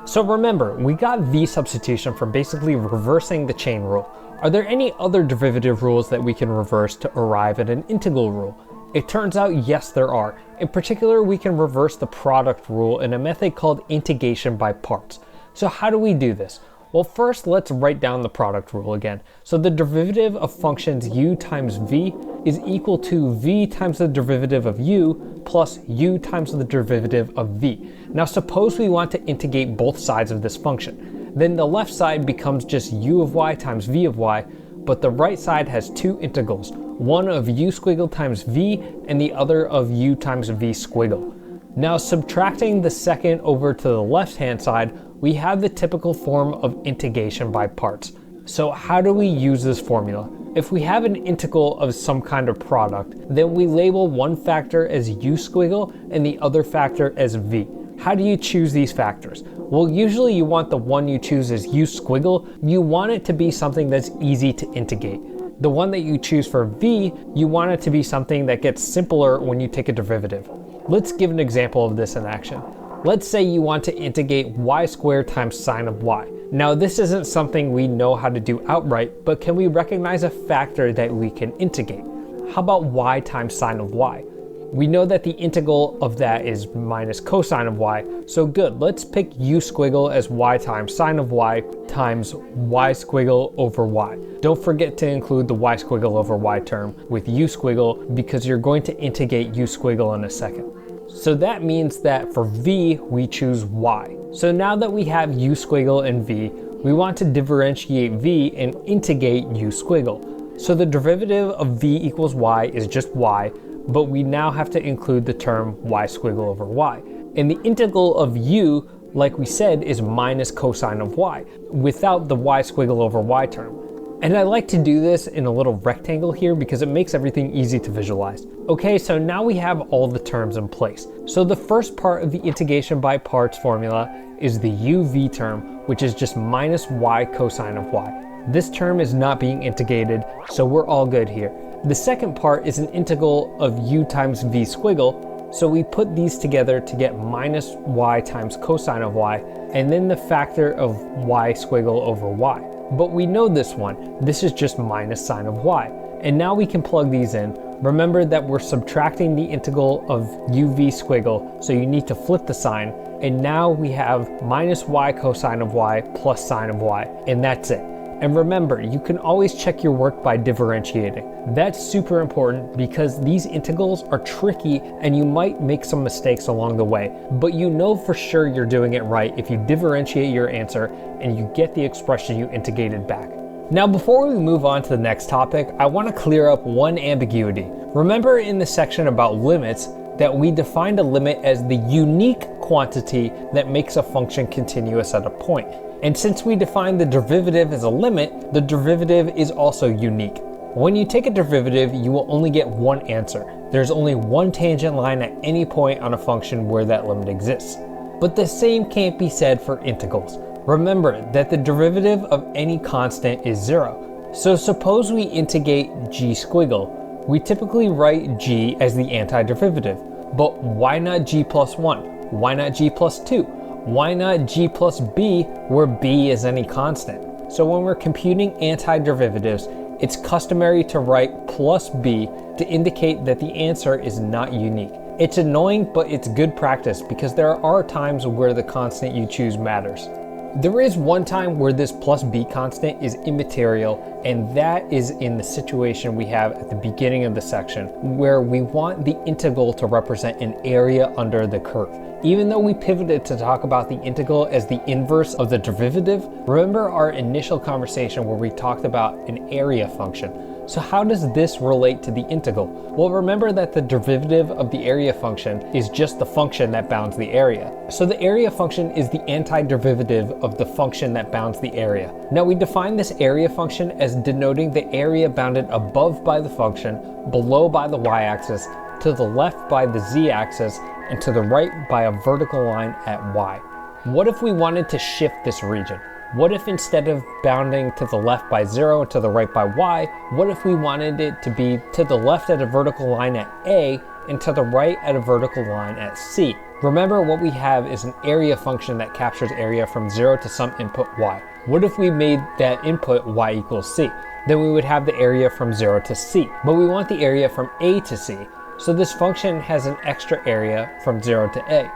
[SPEAKER 1] So remember, we got v substitution from basically reversing the chain rule. Are there any other derivative rules that we can reverse to arrive at an integral rule? It turns out yes, there are. In particular, we can reverse the product rule in a method called integration by parts. So how do we do this? Well, first let's write down the product rule again. So the derivative of functions u times v is equal to v times the derivative of u plus u times the derivative of v. Now suppose we want to integrate both sides of this function. Then the left side becomes just u of y times v of y, but the right side has two integrals, one of u squiggle times v and the other of u times v squiggle. Now subtracting the second over to the left hand side, we have the typical form of integration by parts. So how do we use this formula? If we have an integral of some kind of product, then we label one factor as u squiggle and the other factor as v. How do you choose these factors? Well, usually you want the one you choose as u squiggle, you want it to be something that's easy to integrate. The one that you choose for v, you want it to be something that gets simpler when you take a derivative. Let's give an example of this in action. Let's say you want to integrate y squared times sine of y. Now this isn't something we know how to do outright, but can we recognize a factor that we can integrate? How about y times sine of y? We know that the integral of that is minus cosine of y, so good, let's pick u squiggle as y times sine of y times y squiggle over y. Don't forget to include the y squiggle over y term with u squiggle because you're going to integrate u squiggle in a second. So that means that for v, we choose y. So now that we have u squiggle and v, we want to differentiate v and integrate u squiggle. So the derivative of v equals y is just y, but we now have to include the term y squiggle over y. And the integral of u, like we said, is minus cosine of y, without the y squiggle over y term. And I like to do this in a little rectangle here because it makes everything easy to visualize. Okay, so now we have all the terms in place. So the first part of the integration by parts formula is the uv term, which is just minus y cosine of y. This term is not being integrated, so we're all good here. The second part is an integral of u times v squiggle, so we put these together to get minus y times cosine of y, and then the factor of y squiggle over y. But we know this one, this is just minus sine of y. And now we can plug these in. Remember that we're subtracting the integral of uv squiggle, so you need to flip the sign, and now we have minus y cosine of y plus sine of y, and that's it. And remember, you can always check your work by differentiating. That's super important because these integrals are tricky and you might make some mistakes along the way, but you know for sure you're doing it right if you differentiate your answer and you get the expression you integrated back. Now, before we move on to the next topic, I want to clear up one ambiguity. Remember in the section about limits that we defined a limit as the unique quantity that makes a function continuous at a point. And since we define the derivative as a limit, the derivative is also unique. When you take a derivative, you will only get one answer. There's only one tangent line at any point on a function where that limit exists. But the same can't be said for integrals. Remember that the derivative of any constant is 0. So suppose we integrate g squiggle. We typically write g as the antiderivative. But why not g plus 1? Why not g plus 2? Why not g plus b, where b is any constant? So when we're computing antiderivatives, it's customary to write plus b to indicate that the answer is not unique. It's annoying, but it's good practice because there are times where the constant you choose matters. There is one time where this plus b constant is immaterial, and that is in the situation we have at the beginning of the section, where we want the integral to represent an area under the curve. Even though we pivoted to talk about the integral as the inverse of the derivative, remember our initial conversation where we talked about an area function. So how does this relate to the integral? Well, remember that the derivative of the area function is just the function that bounds the area. So the area function is the antiderivative of the function that bounds the area. Now we define this area function as denoting the area bounded above by the function, below by the y-axis, to the left by the z-axis, and to the right by a vertical line at y. What if we wanted to shift this region? What if instead of bounding to the left by 0 and to the right by y, what if we wanted it to be to the left at a vertical line at a and to the right at a vertical line at c? Remember, what we have is an area function that captures area from 0 to some input y. What if we made that input y equals c? Then we would have the area from 0 to c, but we want the area from a to c. So this function has an extra area from 0 to a.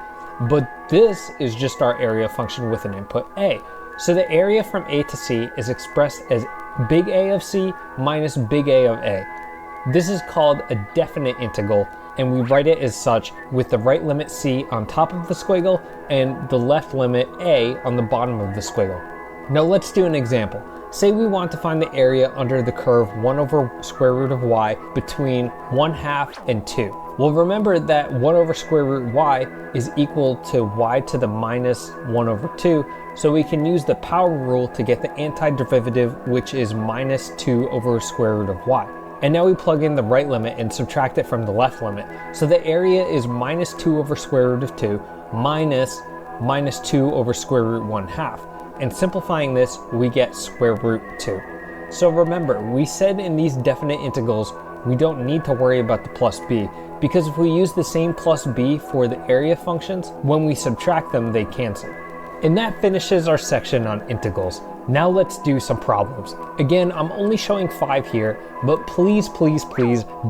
[SPEAKER 1] But this is just our area function with an input a. So the area from a to c is expressed as big A of c minus big A of a. This is called a definite integral, and we write it as such with the right limit c on top of the squiggle and the left limit a on the bottom of the squiggle. Now let's do an example. Say we want to find the area under the curve 1 over square root of y between 1/2 and 2. Well, remember that 1 over square root y is equal to y to the minus 1 over 2, so we can use the power rule to get the antiderivative, which is minus 2 over square root of y. And now we plug in the right limit and subtract it from the left limit. So the area is minus 2 over square root of 2 minus 2 over square root 1/2. And simplifying this, we get square root 2. So remember, we said in these definite integrals, we don't need to worry about the plus b, because if we use the same plus b for the area functions, when we subtract them, they cancel. And that finishes our section on integrals. Now let's do some problems. Again, I'm only showing 5 here, but please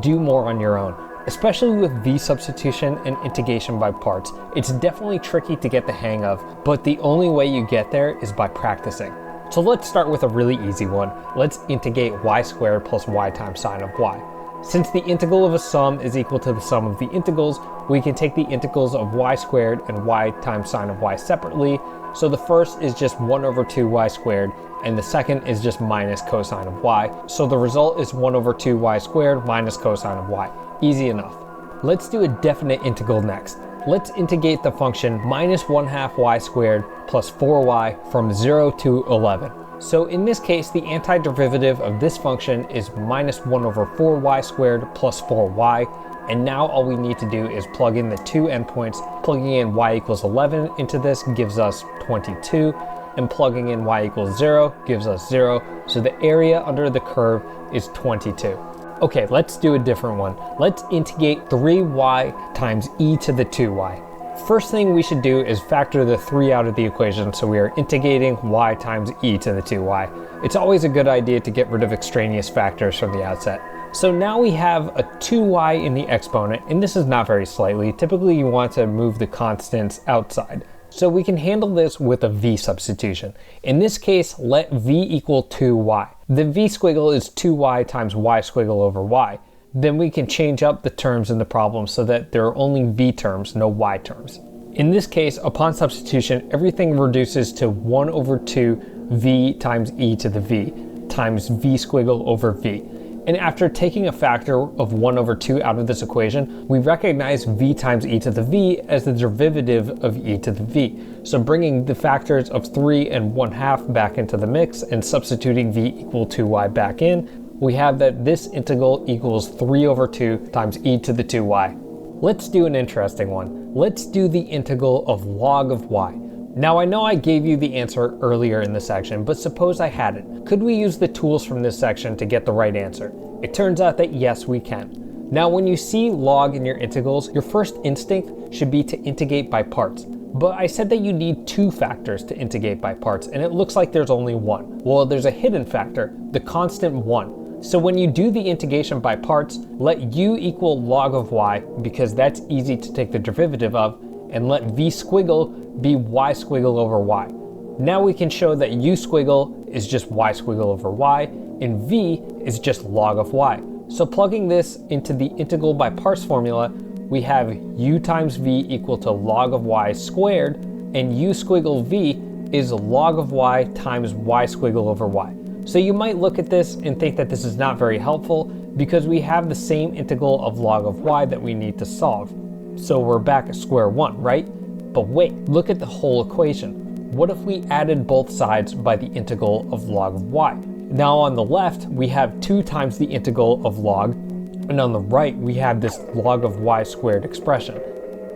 [SPEAKER 1] do more on your own. Especially with v substitution and integration by parts, it's definitely tricky to get the hang of, but the only way you get there is by practicing. So let's start with a really easy one. Let's integrate y squared plus y times sine of y. Since the integral of a sum is equal to the sum of the integrals, we can take the integrals of y squared and y times sine of y separately. So the first is just 1 over 2y squared, and the second is just minus cosine of y. So the result is 1 over 2y squared minus cosine of y. Easy enough. Let's do a definite integral next. Let's integrate the function minus 1/2 y squared plus 4y from 0 to 11. So in this case, the antiderivative of this function is minus 1 over 4y squared plus 4y. And now all we need to do is plug in the two endpoints. Plugging in y equals 11 into this gives us 22, and plugging in y equals 0 gives us 0. So the area under the curve is 22. Okay, let's do a different one. Let's integrate 3y times e to the 2y. First thing we should do is factor the 3 out of the equation, so we are integrating y times e to the 2y. It's always a good idea to get rid of extraneous factors from the outset. So now we have a 2y in the exponent, and this is not very slightly. Typically you want to move the constants outside. So we can handle this with a v substitution. In this case, let v equal 2y. The v squiggle is 2y times y squiggle over y. Then we can change up the terms in the problem so that there are only v terms, no y terms. In this case, upon substitution, everything reduces to 1 over 2 v times e to the v times v squiggle over v. And after taking a factor of 1 over 2 out of this equation, we recognize v times e to the v as the derivative of e to the v. So bringing the factors of 3 and 1/2 back into the mix and substituting v equal 2y back in, we have that this integral equals 3 over 2 times e to the 2y. Let's do an interesting one. Let's do the integral of log of y. Now I know I gave you the answer earlier in the section, but suppose I hadn't. Could we use the tools from this section to get the right answer? It turns out that yes, we can. Now when you see log in your integrals, your first instinct should be to integrate by parts. But I said that you need 2 factors to integrate by parts, and it looks like there's only 1. Well, there's a hidden factor, the constant 1. So when you do the integration by parts, let u equal log of y, because that's easy to take the derivative of, and let v squiggle be y squiggle over y. Now we can show that u squiggle is just y squiggle over y, and v is just log of y. So plugging this into the integral by parts formula, we have u times v equal to log of y squared, and u squiggle v is log of y times y squiggle over y. So you might look at this and think that this is not very helpful because we have the same integral of log of y that we need to solve. So we're back at square one, right? But wait, look at the whole equation. What if we added both sides by the integral of log of y? Now on the left, we have 2 times the integral of log, and on the right, we have this log of y squared expression.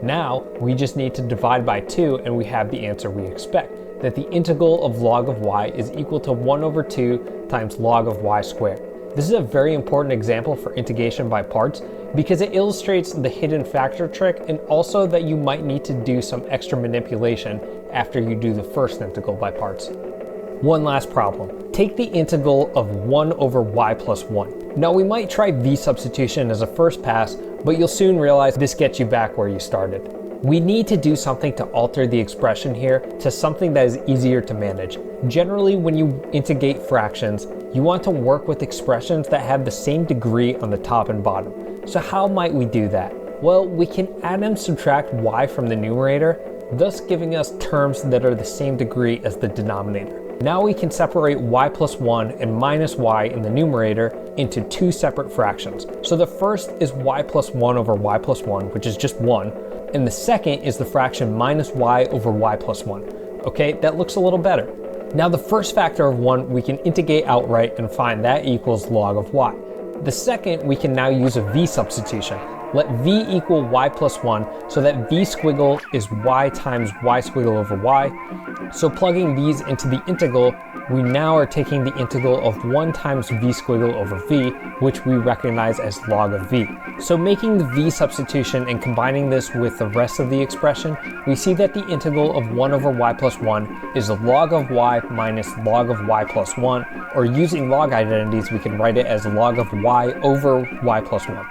[SPEAKER 1] Now, we just need to divide by 2 and we have the answer we expect, that the integral of log of y is equal to 1 over 2 times log of y squared. This is a very important example for integration by parts because it illustrates the hidden factor trick and also that you might need to do some extra manipulation after you do the first integral by parts. One last problem. Take the integral of 1 over y plus 1. Now we might try v substitution as a first pass, but you'll soon realize this gets you back where you started. We need to do something to alter the expression here to something that is easier to manage. Generally, when you integrate fractions, you want to work with expressions that have the same degree on the top and bottom. So how might we do that? Well, we can add and subtract y from the numerator, thus giving us terms that are the same degree as the denominator. Now we can separate y plus 1 and minus y in the numerator into 2 separate fractions. So the first is y plus 1 over y plus 1, which is just 1, and the second is the fraction minus y over y plus 1. Okay, that looks a little better. Now the first factor of 1 we can integrate outright and find that equals log of y. The second we can now use a v substitution. Let v equal y plus 1 so that v squiggle is y times y squiggle over y. So plugging these into the integral, we now are taking the integral of 1 times v squiggle over v, which we recognize as log of v. So making the v substitution and combining this with the rest of the expression, we see that the integral of 1 over y plus 1 is log of y minus log of y plus 1, or using log identities, we can write it as log of y over y plus 1.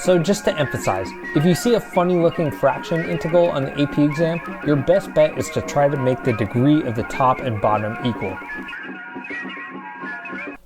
[SPEAKER 1] So just to emphasize, if you see a funny looking fraction integral on the AP exam, your best bet is to try to make the degree of the top and bottom equal.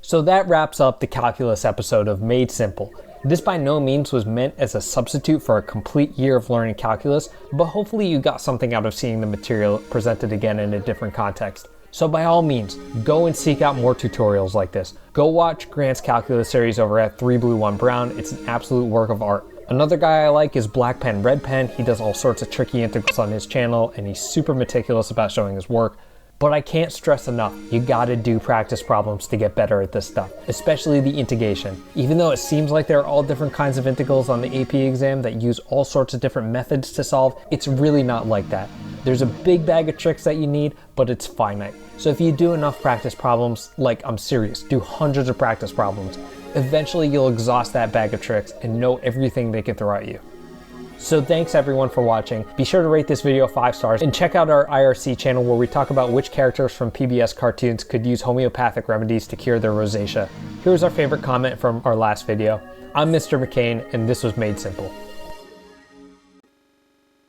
[SPEAKER 1] So that wraps up the calculus episode of Made Simple. This by no means was meant as a substitute for a complete year of learning calculus, but hopefully you got something out of seeing the material presented again in a different context. So by all means, go and seek out more tutorials like this. Go watch Grant's calculus series over at 3 Blue 1 Brown. It's an absolute work of art. Another guy I like is Black Pen Red Pen. He does all sorts of tricky integrals on his channel and he's super meticulous about showing his work. But I can't stress enough, you gotta do practice problems to get better at this stuff, especially the integration. Even though it seems like there are all different kinds of integrals on the AP exam that use all sorts of different methods to solve, it's really not like that. There's a big bag of tricks that you need, but it's finite. So if you do enough practice problems, like I'm serious, do hundreds of practice problems, eventually you'll exhaust that bag of tricks and know everything they can throw at you. So thanks everyone for watching. Be sure to rate this video 5 stars and check out our IRC channel where we talk about which characters from PBS cartoons could use homeopathic remedies to cure their rosacea. Here's our favorite comment from our last video. I'm Mr. McCain and this was Made Simple.